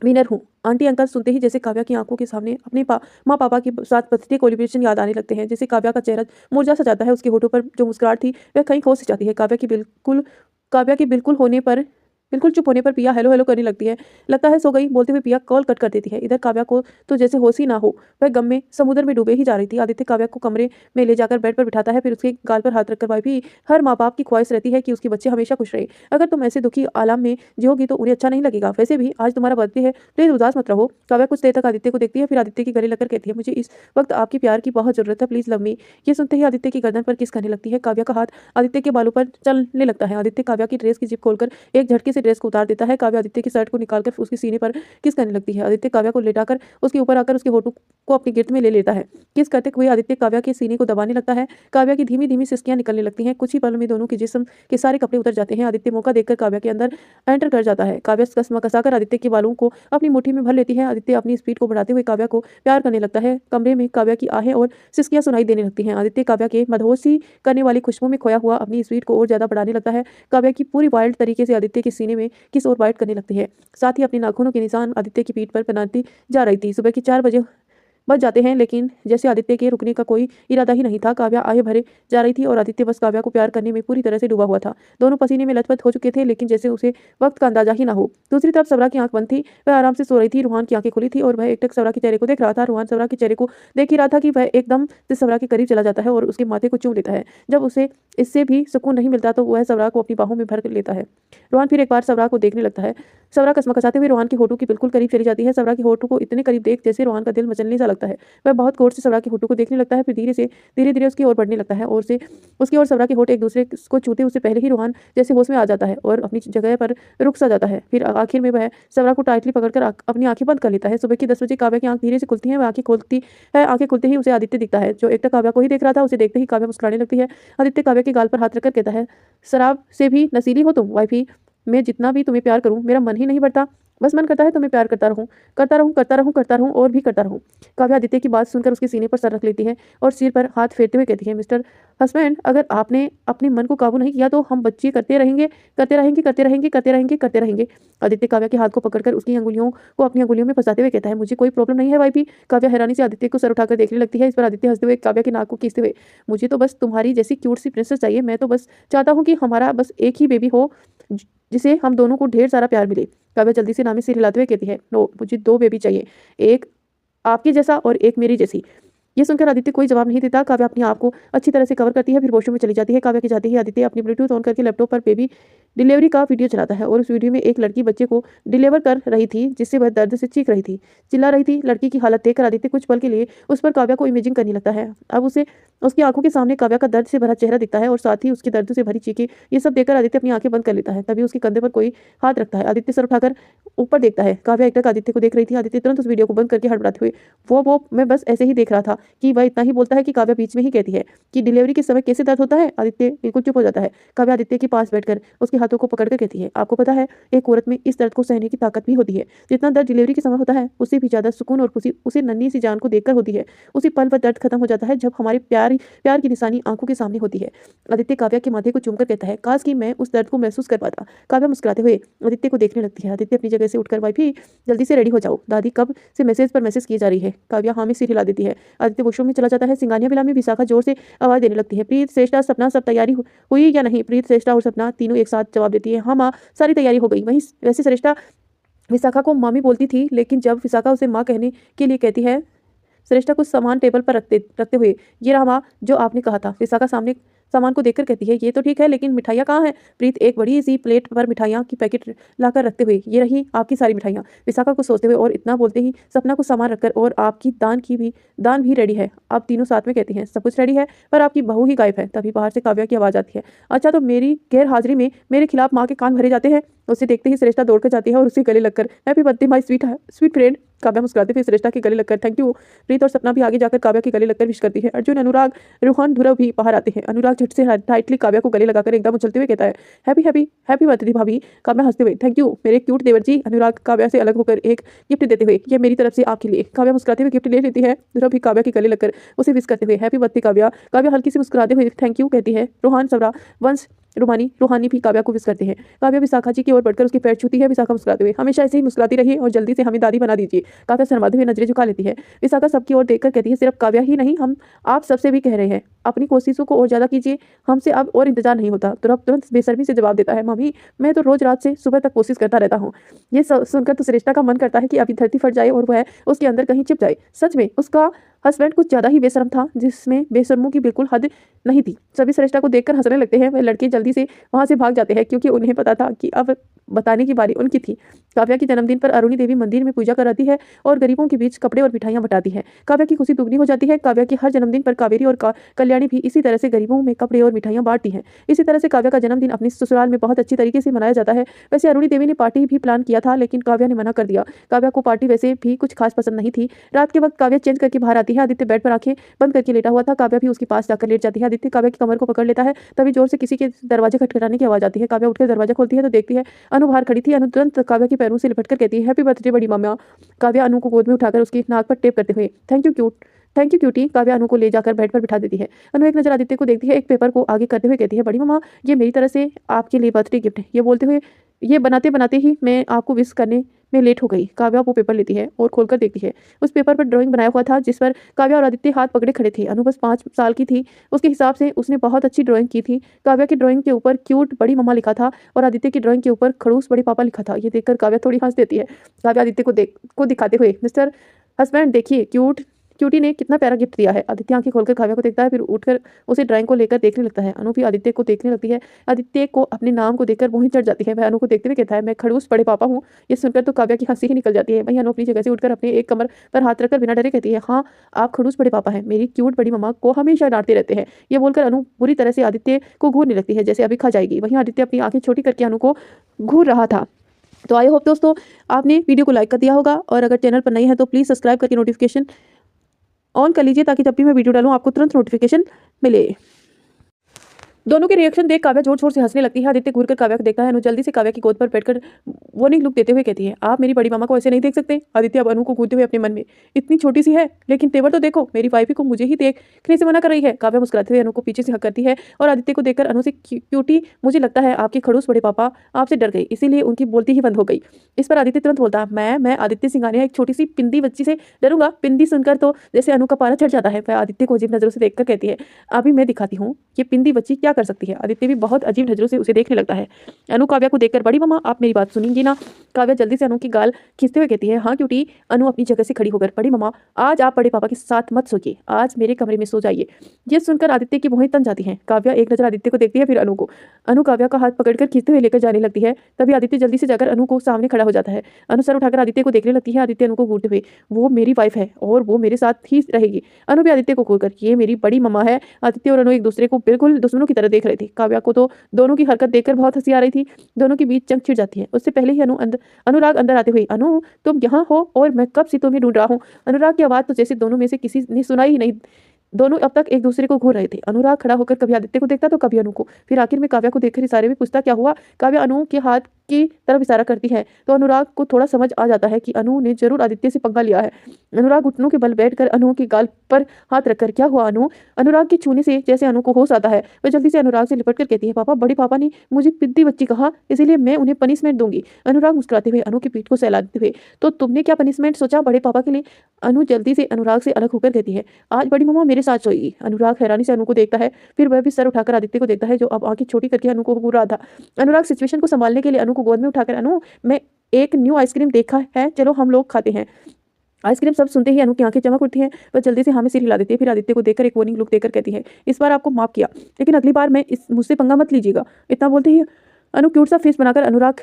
विनर हूँ। आंटी अंकल सुनते ही जैसे काव्या की आंखों के सामने अपने माँ पापा के साथ बर्थडे सेलिब्रेशन याद आने लगते हैं। जैसे काव्या का चेहरा मुरझा सा जाता है, उसके होठों पर जो मुस्कुराहट थी वह कहीं खो सी जाती है। काव्या की बिल्कुल चुप होने पर पिया हेलो हेलो करने लगती है। लगता है सो गई। बोलते हुए पिया कॉल कट कर देती है। इधर काव्या को तो जैसे होश ही ना हो, वह गम में समुद्र में डूबे ही जा रही थी। आदित्य काव्या को कमरे में ले जाकर बेड पर बिठाता है, फिर उसके गाल पर हाथ रखकर भाई भी हर माँ बाप की ख्वाहिश रहती है कि उसके बच्चे हमेशा खुश रहे। अगर तुम ऐसे दुखी आलम में जियोगी तो उन्हें अच्छा नहीं लगेगा। वैसे भी आज तुम्हारा बर्थडे है, प्लीज उदास मत रहो। काव्या कुछ देर तक आदित्य को देखती है, फिर आदित्य के गले लगकर कहती है मुझे इस वक्त आपकी प्यार की बहुत जरूरत है, प्लीज लव मी। ये सुनते ही आदित्य की गर्दन पर किस करने लगती है। काव्या का हाथ आदित्य के बालों पर चलने लगता है। आदित्य काव्या की ड्रेस की जिप खोलकर एक झटके से ड्रेस को उतार देता है। काव्या आदित्य की शर्ट को निकालकर उसके सीने पर किस करने लगती है। आदित्य काव्या को लेटाकर उसके ऊपर आकर उसके होठों को अपनी गिरफ्त में ले लेता है। किस करते हुए आदित्य काव्या के सीने को दबाने लगता है। काव्या की धीमी धीमी सिसकियां निकलने लगती हैं। कुछ ही पल में दोनों के जिस्म के सारे कपड़े उतर जाते हैं। आदित्य मौका देखकर काव्या के अंदर एंटर कर जाता है। काव्या कसकर आदित्य के बालों को अपनी मुट्ठी में भर लेती है। आदित्य अपनी स्पीड को बढ़ाते हुए काव्या को प्यार करने लगता है। कमरे में काव्या की आहें और सिसकियां सुनाई देने लगती हैं। आदित्य काव्या के मदहोशी करने वाली खुशबू में खोया हुआ अपनी स्पीड को और ज्यादा बढ़ाने लगता है। काव्या की पूरी वाइल्ड तरीके से आदित्य के सीने में किस और वाइट करने लगती है। साथ ही अपने नाखूनों के निशान आदित्य की पीठ पर बनाती जा रही थी। सुबह के 4 बज जाते हैं, लेकिन जैसे आदित्य के रुकने का कोई इरादा ही नहीं था। काव्या आए भरे जा रही थी और आदित्य बस काव्या को प्यार करने में पूरी तरह से डूबा हुआ था। दोनों पसीने में लथपथ हो चुके थे, लेकिन जैसे उसे वक्त का अंदाजा ही ना हो। दूसरी तरफ सबरा की आंख बंद थी, वह आराम से सो रही थी। रूहान की आंखें खुली थी और वह एकटक सबरा के चेहरे को देख रहा था। रूहान सबरा के चेहरे को देख ही रहा था कि वह एकदम से सबरा के करीब चला जाता है और उसके माथे को चूम लेता है। जब उसे इससे भी सुकून नहीं मिलता तो वह सबरा को अपनी बाहों में भर लेता है। रूहान फिर एक बार सबरा को देखने लगता है। सबरा कसमकसाते हुए रूहान के होठों के बिल्कुल करीब चली जाती है। सबरा के होठों को इतने करीब देख जैसे रूहान का दिल मचलने सा लगता है। वह बहुत गौर से सबरा के होठों को देखने लगता है, फिर धीरे धीरे उसकी ओर बढ़ने लगता है और उसकी ओर सबरा के होठ एक दूसरे को छूते उससे पहले ही रूहान जैसे होश में आ जाता है और अपनी जगह पर रुक सा जाता है। फिर आखिर में वह सबरा को टाइटली पकड़कर अपनी आंखें बंद कर लेता है। सुबह की 10 बजे काव्या की आंख धीरे से खुलती है। वह आंखें खोलती है। आंखें खुलते ही उसे आदित्य दिखता है, जो एकटक काव्या को ही देख रहा था। उसे देखते ही काव्या मुस्कुराने लगती है। आदित्य काव्या के गाल पर हाथ रखकर कहता है, शराब से भी नशीली हो तुम वाइफी। मैं जितना भी तुम्हें प्यार करूं मेरा मन ही नहीं भरता। बस मन करता है तुम्हें प्यार करता रहूं, करता रहूं, करता रहूं, करता रहूं और भी करता रहूं। काव्या आदित्य की बात सुनकर उसके सीने पर सर रख लेती है और सिर पर हाथ फेरते हुए कहती है, मिस्टर हस्बैंड, अगर आपने अपने मन को काबू नहीं किया तो हम बच्चे करते रहेंगे, करते रहेंगे, करते रहेंगे, करते रहेंगे, करते रहेंगे। आदित्य काव्या के हाथ को पकड़कर उसकी अंगुलियों को अपनी अंगुलियों में फंसाते हुए कहता है, मुझे कोई प्रॉब्लम नहीं है वाइफी। काव्या हैरानी से आदित्य को सर उठाकर देखने लगती है। इस पर आदित्य हंसते हुए काव्या की नाक को खींचते हुए, मुझे तो बस तुम्हारी जैसी क्यूट सी प्रिंसेस चाहिए। मैं तो बस चाहता हूँ कि हमारा बस एक ही बेबी हो जिसे हम दोनों को ढेर सारा प्यार मिले। काव्या जल्दी से नामी सिर हिलाते हुए कहती है, नो, मुझे 2 बेबी चाहिए, एक आपके जैसा और एक मेरी जैसी। ये सुनकर आदित्य कोई जवाब नहीं देता। काव्या अपने आप को अच्छी तरह से कवर करती है, फिर वॉशरूम में चली जाती है। काव्या के जाते ही आदित्य अपनी ब्लूटूथ ऑन करके लैपटॉप पर बेबी डिलीवरी का वीडियो चलाता है और उस वीडियो में एक लड़की बच्चे को डिलीवर कर रही थी, जिससे वह दर्द से चीख रही थी, चिल्ला रही थी। लड़की की हालत देखकर आदित्य कुछ पल के लिए उस पर काव्या को इमेजिंग करने लगता है। अब उसे उसकी आंखों के सामने काव्या का दर्द से भरा चेहरा दिखता है और साथ ही उसके दर्द से भरी चीखें। ये सब देखकर आदित्य अपनी आंखें बंद कर लेता है। तभी उसके कंधे पर कोई हाथ रखता है। आदित्य सर उठाकर ऊपर देखता है। काव्या एकटक आदित्य को देख रही थी। आदित्य तुरंत उस वीडियो को बंद करके हड़बड़ाते हुए, वो मैं बस ऐसे ही देख रहा था, कि वह इतना ही बोलता है कि काव्या बीच में ही कहती है कि डिलीवरी के समय कैसे दर्द होता है। आदित्य बिल्कुल चुप हो जाता है। काव्या आदित्य के पास बैठकर उसके हाथों को पकड़कर कहती है, आपको पता है एक औरत में इस दर्द को सहने की ताकत भी होती है। जितना दर्द डिलीवरी के समय होता है उससे भी ज्यादा सुकून और खुशी उसे नन्ही सी जान को देखकर होती है। उसी पल पर दर्द खत्म हो जाता है जब हमारे प्यार की निशानी आंखों के सामने होती है। आदित्य काव्या के माथे को चूमकर कहता है, काश कि मैं उस दर्द को महसूस कर पाता। काव्या मुस्कुराते हुए आदित्य को देखने लगती है। आदित्य अपनी जगह से उठकर, वाइफी जल्दी से रेडी हो जाओ, दादी कब से मैसेज पर मैसेज की जा रही है। काव्या हाँ में सिर हिला देती है। आदित्य वॉशरूम में चला जाता है। सिंगानिया विला में विशाखा जोर से आवाज देने लगती है, प्रीत, श्रेष्ठा, सपना, सब तैयारी हुई या नहीं। प्रीत, श्रेष्ठा और सपना तीनों एक साथ जवाब देती है, हाँ माँ, सारी तैयारी हो गई। वहीं वैसे श्रेष्ठा विशाखा को मामी बोलती थी, लेकिन जब विशाखा उसे माँ कहने के लिए कहती है, श्रेष्ठा कुछ सामान टेबल पर रखते हुए, ये रहा माँ जो आपने कहा था। विशाखा सामने सामान को देखकर कहती है, ये तो ठीक है, लेकिन मिठाइयाँ कहाँ हैं। प्रीत एक बड़ी सी प्लेट पर मिठाइयाँ की पैकेट लाकर रखते हुए, ये रही आपकी सारी मिठाइयाँ। विशाखा को सोचते हुए और इतना बोलते ही सपना को सामान रखकर, और आपकी दान भी रेडी है। आप तीनों साथ में कहती हैं, सब कुछ रेडी है, पर आपकी बहू ही गायब है। तभी बाहर से काव्या की आवाज़ आती है, अच्छा तो मेरी गैर हाजिरी में मेरे खिलाफ माँ के कान भरे जाते हैं। उसे देखते ही श्रेष्ठा दौड़कर जाती है और उसे गले लगकर, happy birthday my sweet friend. Kavya मुस्कुराते हुए श्रेष्ठा के गले लगकर थैंक यू। प्रीत और सपना भी आगे जाकर काव्या के गले लगकर विश करती है। अर्जुन, अनुराग, रूहान, ध्रुव भी बाहर आते हैं। अनुराग झट से टाइटली काव्या को गले लगाकर एकदम उछलते हुए कहता है, हैप्पी हैप्पी हैप्पी बर्थडे भाभी। काव्या हंसते हुए, थैंक यू मेरे क्यूट देवर जी। अनुराग काव्या से अलग होकर एक गिफ्ट देते हुए, ये मेरी तरफ से आपके लिए। काव्या मुस्कुराते हुए गिफ्ट ले लेती है। ध्रुव भी काव्या के गले लगकर उसे विश करते हुए, हैप्पी बर्थडे काव्या। काव्या हल्की से मुस्कुराते हुए थैंक यू कहती है। रोहान, सबरा, वंश, रूहानी भी काव्या को विश करते हैं। काव्या विशाखा जी की ओर बढ़कर उसके पैर छूती है। विशाखा मुस्कुराते हुए, हमेशा ऐसे ही मुस्कुराती रहिए और जल्दी से हमें दादी बना दीजिए। काव्या शर्माते हुए नजरें झुका लेती है। विशाखा सबकी ओर देखकर कहती है, सिर्फ काव्या ही नहीं, हम आप सबसे भी कह रहे हैं, अपनी कोशिशों को और ज्यादा कीजिए, हमसे अब और इंतजार नहीं होता। तुरंत बेशर्मी से जवाब देता है, मम्मी मैं तो रोज रात से सुबह तक कोशिश करता रहता हूँ। ये सुनकर तो श्रेष्ठा का मन करता है कि अभी धरती फट जाए और वह उसके अंदर कहीं छिप जाए। सच में उसका हस्बैंड कुछ ज़्यादा ही बेशर्म था, जिसमें बेशर्मों की बिल्कुल हद नहीं थी। सभी श्रेष्ठा को देखकर हंसने लगते हैं। वह लड़के जल्दी से वहाँ से भाग जाते हैं, क्योंकि उन्हें पता था कि अब बताने की बारी उनकी थी। काव्या के जन्मदिन पर अरुणी देवी मंदिर में पूजा कराती है और गरीबों के बीच कपड़े और मिठाइयाँ बंटाती है। काव्या की खुशी दुगनी हो जाती है। काव्या के हर जन्मदिन पर कावेरी और कल्याणी भी इसी तरह से गरीबों में कपड़े और मिठाइयाँ बांटती हैं। इसी तरह से काव्या का जन्मदिन अपने ससुराल में बहुत अच्छी तरीके से मनाया जाता है। वैसे अरुणी देवी ने पार्टी भी प्लान किया था, लेकिन काव्या ने मना कर दिया। काव्या को पार्टी वैसे भी कुछ खास पसंद नहीं थी। रात के वक्त काव्या चेंज करके बाहर आती है। आदित्य बेड पर आंखें बंद करके लेटा हुआ था। काव्या भी उसके पास जाकर लेट जाती है। आदित्य काव्या की कमर को पकड़ लेता है। तभी जोर से किसी के दरवाजे खटखटाने की आवाज आती है। काव्या उठकर दरवाजा खोलती है तो देखती है अनु बाहर खड़ी थी। अनु तुरंत काव्या के पैरों से लिपटकर कहती है, हैप्पी बर्थडे बड़ी मम्मा। काव्या अनु को गोद में उठाकर उसकी नाक पर टेप करते हुए, थैंक यू क्यूटी। काव्या अनु को ले जाकर बेड पर बिठा देती है। अनु एक नजर आदित्य को देखती है, एक पेपर को आगे करते हुए कहती है, बड़ी मम्मा ये मेरी तरफ से आपके लिए बर्थडे गिफ्ट है। ये बोलते हुए ये बनाते बनाते ही मैं आपको विश करने में लेट हो गई। काव्या वो पेपर लेती है और खोलकर देखती है। उस पेपर पर ड्राइंग बनाया हुआ था, जिस पर काव्या और आदित्य हाथ पकड़े खड़े थे। अनु बस 5 साल की थी। उसके हिसाब से उसने बहुत अच्छी ड्राइंग की थी। काव्या की ड्राइंग के ऊपर क्यूट बड़ी मम्मा लिखा था और आदित्य की ड्राइंग के ऊपर खड़ूस बड़े पापा लिखा था। ये देखकर काव्या थोड़ी हंस देती है। काव्या आदित्य को दिखाते हुए, मिस्टर हस्बैंड देखिए क्यूटी ने कितना प्यारा गिफ्ट दिया है। आदित्य आंखें खोलकर काव्या को देखता है, फिर उठकर उसे ड्राइंग को लेकर देखने लगता है। अनु भी आदित्य को देखने लगती है। आदित्य को अपने नाम को देखकर वहीं चढ़ जाती है। वह अनु को देखते हुए कहता है, मैं खड़ूस बड़े पापा हूँ। ये सुनकर तो काव्या की हंसी ही निकल जाती है। वहीं अनु अपनी जगह से उठकर अपने एक कमर पर हाथ रखकर बिना डरे कहती है, हाँ आप खड़ूस बड़े पापा हैं। मेरी क्यूट बड़ी मम्मा को हमेशा डांटते रहते हैं। ये बोलकर अनु बुरी तरह से आदित्य को घूरने लगती है, जैसे अभी खा जाएगी। वहीं आदित्य अपनी आंखें छोटी करके अनु को घूर रहा था। तो आई होप दोस्तों आपने वीडियो को लाइक कर दिया होगा, और अगर चैनल पर नई है तो प्लीज़ सब्सक्राइब करके नोटिफिकेशन ऑन कर लीजिए, ताकि जब भी मैं वीडियो डालूं आपको तुरंत नोटिफिकेशन मिले। दोनों के रिएक्शन देख काव्या जोर शोर से हंसने लगती है। आदित्य घूरकर काव्या को देखता है। अनु जल्दी से काव्या की गोद पर बैठकर वार्निंग लुक देते हुए कहती है, आप मेरी बड़ी मामा को ऐसे नहीं देख सकते। आदित्य अब अनु को घूरते हुए अपने मन में, इतनी छोटी सी है लेकिन तेवर तो देखो, मेरी वाइफ को मुझे ही देखने से मना कर रही है। काव्या मुस्कुराते हुए अनु को पीछे से हक करती है और आदित्य को देखकर अनु से, क्यूटी मुझे लगता है आपके खड़ूस बड़े पापा आपसे डर गए, इसीलिए उनकी बोलती ही बंद हो गई। इस पर आदित्य तुरंत बोलता, मैं आदित्य सिंघानिया एक छोटी सी पिंदी बच्ची से डरूंगा। पिंदी सुनकर तो जैसे अनु का पारा चढ़ जाता है। वह आदित्य को अजीब नजरों से देखकर कहती है, अभी मैं दिखाती हूँ ये पिंदी बच्ची क्या कर सकती है। आदित्य भी बहुत अजीब नजरों से उसे देखने लगता है। अनु काव्या को देखकर, बड़ी मम्मा आप मेरी बात सुनेंगी ना। काव्या जल्दी से अनु की गाल खींचते हुए कहती है, हाँ क्यूटी। अनु अपनी जगह से खड़ी होकर, बड़ी मम्मा आज आप बड़े पापा के साथ मत सोइए, आज मेरे कमरे में सो जाइए। ये सुनकर आदित्य की भौहें तन जाती हैं। काव्या एक नजर आदित्य को देखती है, फिर अनु को। अनु काव्या का हाथ पकड़कर खींचते हुए लेकर जाने लगती है। तभी आदित्य जल्दी से जाकर अनु को सामने खड़ा हो जाता है। अनु सर उठाकर आदित्य को देखने लगती है। आदित्य अनु को घूरते हुए, वो मेरी वाइफ है और वो मेरे साथ ही रहेगी। अनु भी आदित्य को घूरकर, ये मेरी बड़ी मम्मा है। आदित्य और अनु एक दूसरे को बिल्कुल दुश्मनों की तरह देख रहे थे। काव्या को तो दोनों की हरकत देखकर बहुत हंसी आ रही थी। दोनों के बीच जंग छिड़ जाती है। उससे पहले ही अनुराग अंदर आते हुए, अनु तुम यहाँ हो और मैं कब से तुम्हें ढूंढ रहा हूँ। अनुराग की आवाज तो जैसे दोनों में से किसी ने सुनाई ही नहीं। दोनों अब तक एक दूसरे को घूर रहे थे। अनुराग खड़ा होकर कभी आदित्य को देखता तो कभी अनु को। फिर आखिर में काव्या को देखकर इशारे में पूछता, क्या हुआ। काव्या अनु के हाथ की तरफ इशारा करती है तो अनुराग को थोड़ा समझ आ जाता है कि अनु ने जरूर आदित्य से पंगा लिया है। अनुराग घुटनों के बल बैठकर अनु की गाल पर हाथ रखकर, क्या हुआ अनु। अनुराग के छूने से जैसे अनु को होश आता है। वह जल्दी से अनुराग से लिपट कर कहती है, पापा बड़ी पापा ने मुझे पिद्दी बच्ची कहा, इसीलिए मैं उन्हें पनिशमेंट दूंगी। अनुराग मुस्कुराते हुए अनु की पीठ को सहलाते हुए, तो तुमने क्या पनिशमेंट सोचा बड़े पापा के लिए। अनु जल्दी से अनुराग से अलग होकर कहती है, आज बड़ी मम्मा मेरे साथ सोएगी। अनुराग हैरानी से अनु को देखता है, फिर वह भी सर उठाकर आदित्य को देखता है, जो अब आंखें छोटी करके अनु को घूर रहा था। अनुराग सिचुएशन को संभालने के लिए अनु को गोद में उठाकर, अनु मैं एक न्यू आइसक्रीम देखा है, चलो हम लोग खाते हैं। आइसक्रीम सब सुनते ही अनु की आंखें चमक उठती हैं। वह जल्दी से हाँ में सिर हिला देती है। फिर आदित्य को देखकर एक वार्निंग लुक देकर कहती है, इस बार आपको माफ किया, लेकिन अगली बार मुझसे पंगा मत लीजिएगा। इतना बोलते ही अनु क्यूट सा फेस बनाकर अनुराग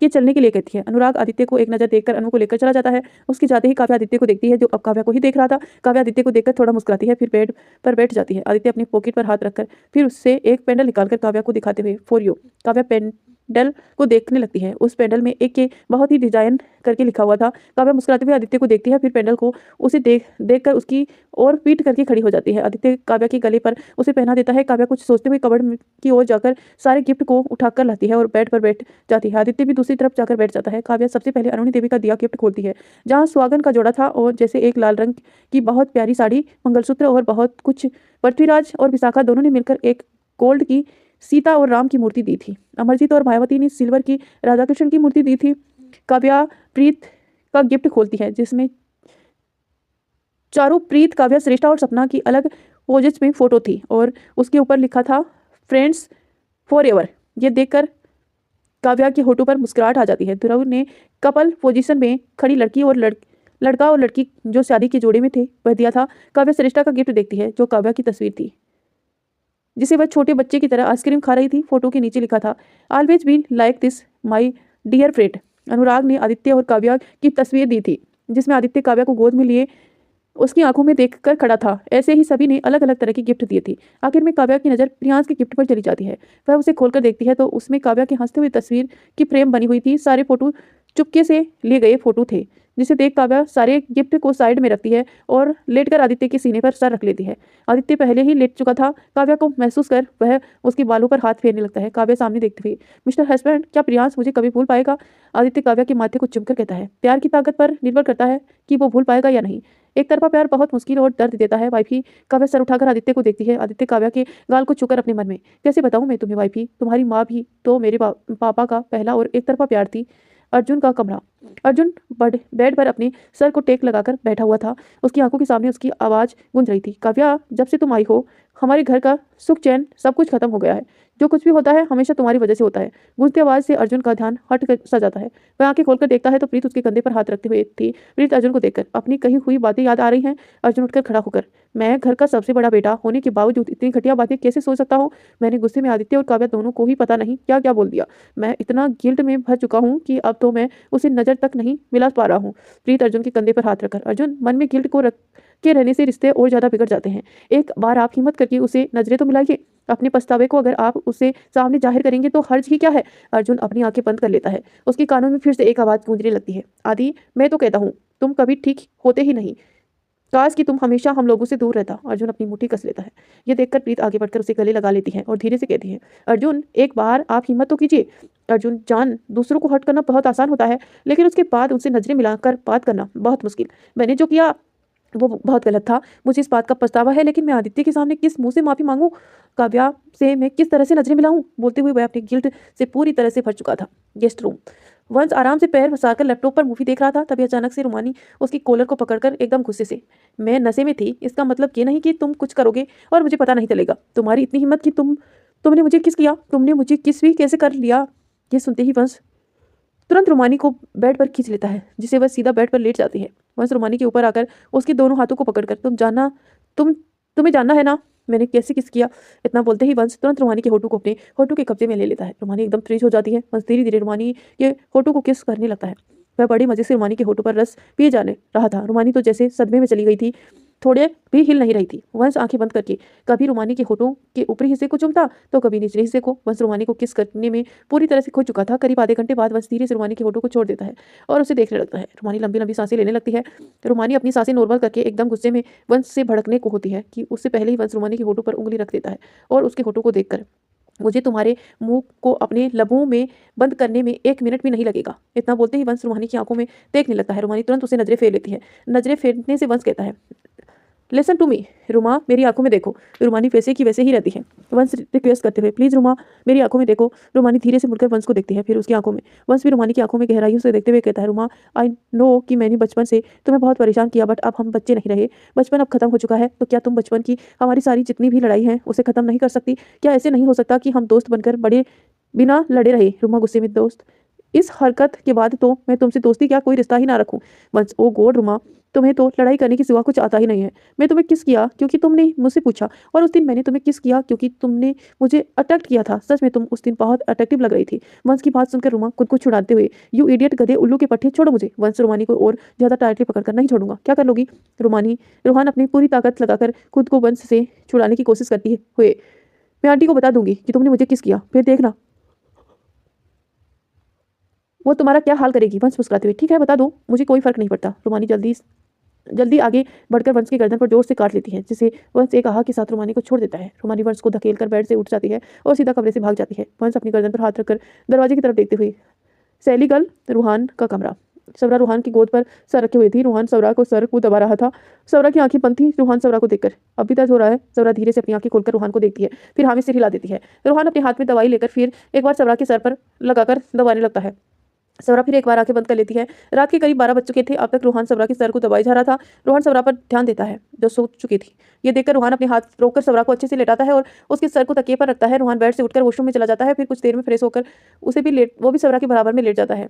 के चलने के लिए कहती है। अनुराग आदित्य को एक नजर देखकर अनु को लेकर चला जाता है। उसके जाते ही काव्या आदित्य को देखती है, जो अब काव्या को ही देख रहा था। काव्या आदित्य को देखकर थोड़ा मुस्कुराती है, फिर बेड पर बैठ जाती है। आदित्य अपनी पॉकेट पर हाथ रखकर फिर उससे एक पेंडल निकालकर काव्या को दिखाते हुए, फॉर यू। काव्या पेंडल को देखने लगती है। उस पेंडल में एक के बहुत ही डिजाइन करके लिखा हुआ था। काव्या मुस्कुराते हुए आदित्य को देखती है, फिर पेंडल को उसे देखकर उसकी और पीट करके खड़ी हो जाती है। आदित्य काव्या के गले पर उसे पहना देता है। काव्या कुछ सोचते हुए कबर्ड की ओर जाकर सारे गिफ्ट को उठाकर लाती है और बेड पर बैठ जाती है। आदित्य भी दूसरी तरफ जाकर बैठ जाता है। काव्या सबसे पहले अरुणी देवी का दिया गिफ्ट खोलती है, जहाँ सुहागन का जोड़ा था और जैसे एक लाल रंग की बहुत प्यारी साड़ी, मंगलसूत्र और बहुत कुछ। पृथ्वीराज और विशाखा दोनों ने मिलकर एक गोल्ड की सीता और राम की मूर्ति दी थी। अमरजीत और मायावती ने सिल्वर की राधा कृष्ण की मूर्ति दी थी। काव्या प्रीत का गिफ्ट खोलती है, जिसमें चारों प्रीत, काव्या, श्रेष्ठा और सपना की अलग पोजेस में फोटो थी और उसके ऊपर लिखा था फ्रेंड्स फॉर एवर। ये देखकर काव्या के होठों पर मुस्कुराहट आ जाती है। ध्रुव ने कपल पोजीशन में खड़ी लड़की और लड़का और लड़की जो शादी के जोड़े में थे वह दिया था। काव्या सरिष्ठा का गिफ्ट देखती है जो काव्या की तस्वीर थी जिसे वह छोटे बच्चे की तरह आइसक्रीम खा रही थी। फोटो के नीचे लिखा था, always be like this my dear friend. Anurag ने आदित्य और काव्या की तस्वीर दी थी जिसमें आदित्य काव्या को गोद में लिए उसकी आंखों में देखकर खड़ा था। ऐसे ही सभी ने अलग अलग तरह की गिफ्ट दिए थे। आखिर में काव्या की नज़र प्रियांश के गिफ्ट पर चली जाती है। वह उसे खोलकर देखती है तो उसमें काव्या के हंसते हुए तस्वीर की फ्रेम बनी हुई थी। सारे फोटो चुपके से लिए गए फोटो थे जिसे देख काव्या सारे गिफ्ट को साइड में रखती है और लेटकर आदित्य के सीने पर सर रख लेती है। आदित्य पहले ही लेट चुका था। काव्या को महसूस कर वह उसके बालों पर हाथ फेरने लगता है। काव्या सामने देखते हुए, मिस्टर हस्बैंड, क्या प्रियांश मुझे कभी भूल पाएगा? आदित्य काव्या के माथे को चुमकर कहता है, प्यार की ताकत पर निर्भर करता है कि वो भूल पाएगा या नहीं। एक तरफा प्यार बहुत मुश्किल और दर्द देता है। वाइफी। काव्या सर उठाकर आदित्य को देखती है। आदित्य काव्या के गाल को छूकर अपने मन में, कैसे बताऊं मैं तुम्हें वाइफी, तुम्हारी माँ भी तो मेरे पापा का पहला और एक तरफा प्यार थी। अर्जुन का कमरा। अर्जुन बेड पर अपने सर को टेक लगाकर बैठा हुआ था। उसकी आंखों के सामने उसकी आवाज़ गूंज रही थी, काव्या, जब से तुम आई हो हमारे घर का सुख चैन सब कुछ खत्म हो गया है। जो कुछ भी होता है हमेशा तुम्हारी वजह से होता है। गूंजती आवाज़ से अर्जुन का ध्यान हट कर सा जाता है। वह आंखें खोलकर देखता है तो प्रीत उसके कंधे पर हाथ रखते हुए थी। प्रीत अर्जुन को देखकर, अपनी कही हुई बातें याद आ रही हैं? अर्जुन उठकर खड़ा होकर, मैं घर का सबसे बड़ा बेटा होने के बावजूद इतनी घटिया बातें कैसे सोच सकता हूँ? मैंने गुस्से में आदित्य और काव्या दोनों को ही पता नहीं क्या क्या बोल दिया। मैं इतना गिल्ट में भर चुका हूँ कि अब तो मैं उसे नजर तक नहीं मिला पा रहा हूँ। प्रीत अर्जुन के कंधे पर हाथ रखकर, अर्जुन, मन में गिल्ट को रख के रहने से रिश्ते और ज्यादा बिगड़ जाते हैं। एक बार आप हिम्मत करके उसे नजरें तो मिलाइए। अपने पछतावे को अगर आप उसे सामने जाहिर करेंगे तो हर्ज ही क्या है? अर्जुन अपनी आंखें बंद कर लेता है। उसके कानों में फिर से एक आवाज गूंजने लगती है, आदि, मैं तो कहता हूँ तुम कभी ठीक होते ही नहीं। काश कि तुम हमेशा हम लोगों से दूर रहता। अर्जुन अपनी मुट्ठी कस लेता है। यह देखकर प्रीत आगे बढ़कर उसे गले लगा लेती है और धीरे से कहती है, अर्जुन, एक बार आप हिम्मत तो कीजिए। अर्जुन, जान, दूसरों को हर्ट करना बहुत आसान होता है लेकिन उसके बाद उनसे नजरें मिलाकर बात करना बहुत मुश्किल। मैंने जो किया वो बहुत गलत था। मुझे इस बात का पछतावा है लेकिन मैं आदित्य के सामने किस मुंह से माफी मांगूं? काव्या से मैं किस तरह से नजरें मिलाऊं? बोलते हुए वह अपने गिल्ट से पूरी तरह से भर चुका था। Guest room. वंश आराम से पैर फंसाकर लैपटॉप पर मूवी देख रहा था। तभी अचानक से रुमानी उसकी कॉलर को पकड़कर एकदम गुस्से से, मैं नशे में थी, इसका मतलब ये नहीं कि तुम कुछ करोगे और मुझे पता नहीं चलेगा। तुम्हारी इतनी हिम्मत कि तुमने मुझे किस किया? तुमने मुझे किस भी कैसे कर लिया? ये सुनते ही वंश तुरंत रुमानी को बेड पर खींच लेता है जिसे वह सीधा बेड पर लेट जाती है। वंश रुमानी के ऊपर आकर उसके दोनों हाथों को पकड़कर, तुम्हें जानना है ना मैंने कैसे किस किया? इतना बोलते ही वंश तुरंत रुमानी के होठों को अपने होठों के कब्जे में ले लेता है। रुमानी एकदम फ्रीज हो जाती है। वंश धीरे धीरे रुमानी के होठों को किस करने लगता है। वह बड़ी मजे से रुमानी के होठों पर रस पिए जाने रहा था। रुमानी तो जैसे सदमे में चली गई थी, थोड़े भी हिल नहीं रही थी। वंश आंखें बंद करके कभी रुमानी के होठों के ऊपरी हिस्से को चूमता तो कभी निचले हिस्से को। वंश रुमानी को किस करने में पूरी तरह से खो चुका था। करीब आधे घंटे बाद वंश धीरे से रुमानी के होठों को छोड़ देता है और उसे देखने लगता है। रुमानी लंबी लंबी सांसें लेने लगती है। रुमानी अपनी सांसें नॉर्मल करके एकदम गुस्से में वंश से भड़कने को होती है कि उससे पहले ही वंश रुमानी के होठों पर उंगली रख देता है और उसके होठों को देखकर, मुझे तुम्हारे मुंह को अपने लबों में बंद करने में 1 मिनट भी नहीं लगेगा। इतना बोलते ही वंश रुमानी की आंखों में देखने लगता है। रुमानी तुरंत उसे नजरें फेर लेती है। नजरें फेरने से वंश कहता है, लिसन टू मी, रुमा, मेरी आंखों में देखो। रुमानी वैसे की वैसे ही रहती है। वंश रिक्वेस्ट करते हुए, प्लीज रुमा, मेरी आंखों में देखो। रुमानी धीरे से मुड़कर वंश को देखती है, फिर उसकी आंखों में। वंश भी रुमानी की आंखों में गहराइयों से देखते हुए कहता है, रुमा, आई नो कि मैंने बचपन से तुम्हें बहुत परेशान किया, बट अब हम बच्चे नहीं रहे। बचपन अब खत्म हो चुका है, तो क्या तुम बचपन की हमारी सारी जितनी भी लड़ाई है उसे खत्म नहीं कर सकती? क्या ऐसे नहीं हो सकता कि हम दोस्त बनकर बड़े बिना लड़े रहे? रुमा गुस्से में, दोस्त? इस हरकत के बाद तो मैं तुमसे दोस्ती क्या कोई रिश्ता ही ना रखूं। वंश, ओ गॉड रुमा, तुम्हें तो लड़ाई करने के सिवा कुछ आता ही नहीं है। मैं तुम्हें किस किया क्योंकि तुमने मुझसे पूछा, और उस दिन मैंने तुम्हें किस किया क्योंकि तुमने मुझे अट्रैक्ट किया था। सच में तुम उस दिन बहुत अट्रैक्टिव लग रही थी। वंश की बात सुनकर रुमा खुद को छुड़ाते हुए, यू इडियट, गधे, उल्लू के पट्टे, छोड़ो मुझे। वंश रुमानी को और ज्यादा टाइटली पकड़कर, नहीं छोड़ूंगा। क्या कर लोगी? रुमानी रूहान अपनी पूरी ताकत लगाकर खुद को वंश से छुड़ाने की कोशिश करती हुए, मैं आंटी को बता दूंगी कि तुमने मुझे किस किया, फिर देखना वो तुम्हारा क्या हाल करेगी। वंश मुस्कुराते हुए, ठीक है बता दो, मुझे कोई फर्क नहीं पड़ता। रुमानी जल्दी जल्दी आगे बढ़कर वंश की गर्दन पर जोर से काट लेती है जिसे वंश एक आह के साथ रुमानी को छोड़ देता है। रुमानी वंश को धकेलकर बेड से उठ जाती है और सीधा कमरे से भाग जाती है। वंश अपनी गर्दन पर हाथ रखकर दरवाजे की तरफ देखते हुए, सैली गर्ल, रूहान का कमरा। सवरा रूहान की गोद पर सर रखे हुए थी। रूहान सवरा को सर को दबा रहा था। सवरा की आंखें बंद थी। रूहान सवरा को देखकर, अभी दर्द हो रहा है? सवरा धीरे से अपनी आंखें खोलकर रूहान को देखती है, फिर हामी से हिला देती है। रूहान अपने हाथ में दवाई लेकर फिर एक बार सवरा के सर पर लगाकर दबाने लगता है। सवरा फिर एक बार आंखें बंद कर लेती है। रात के करीब 12 बज चुके थे। अब तक रूहान सवरा के सर को दबाई जा रहा था। रूहान सवरा पर ध्यान देता है जो सो चुकी थी। ये देखकर रूहान अपने हाथ रोककर सवरा को अच्छे से लेटाता है और उसके सर को तकिए पर रखता है। रूहान बेड से उठकर वॉशरूम में चला जाता है। फिर कुछ देर में फ्रेश होकर वो भी सवरा के बराबर में लेट जाता है।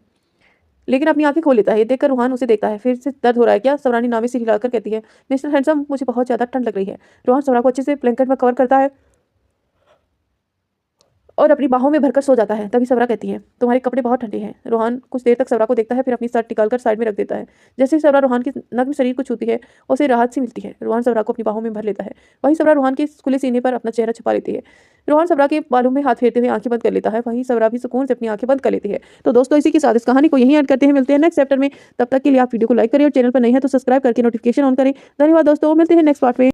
लेकिन अपनी आंखें खोल लेता है। ये देखकर रोहान उसे देखता है। फिर से दर्द हो रहा है क्या? सवरानी नावे सिर हिलाकर कहती है। मिस्टर हैंडसम, मुझे बहुत ज़्यादा ठंड लग रही है। रोहन सवरा को अच्छे से ब्लैंकेट में कवर करता है और अपनी बाहों में भरकर सो जाता है। तभी सवरा कहती है, तुम्हारे कपड़े बहुत ठंडे हैं। रोहन कुछ देर तक सवरा को देखता है, फिर अपनी शर्ट निकालकर साइड में रख देता है। जैसे ही सवरा रोहन के नग्न शरीर को छूती है, उसे राहत सी मिलती है। रोहन सवरा को अपनी बाहों में भर लेता है। वहीं सवरा रोहन के खुले सीने पर अपना चेहरा छुपा लेती है। रोहन सवरा के बालों में हाथ फेरते हुए आंखें बंद कर लेता है। वहीं सवरा भी सुकून से अपनी आंखें बंद कर लेती है। तो दोस्तों, इसी के साथ इस कहानी को यहीं ऐड करते हैं। मिलते हैं नेक्स्ट चैप्टर में। तब तक के लिए आप वीडियो को लाइक करें और चैनल पर नहीं है तो सब्सक्राइब करके नोटिफिकेशन ऑन करें। धन्यवाद दोस्तों, मिलते हैं नेक्स्ट पार्ट में।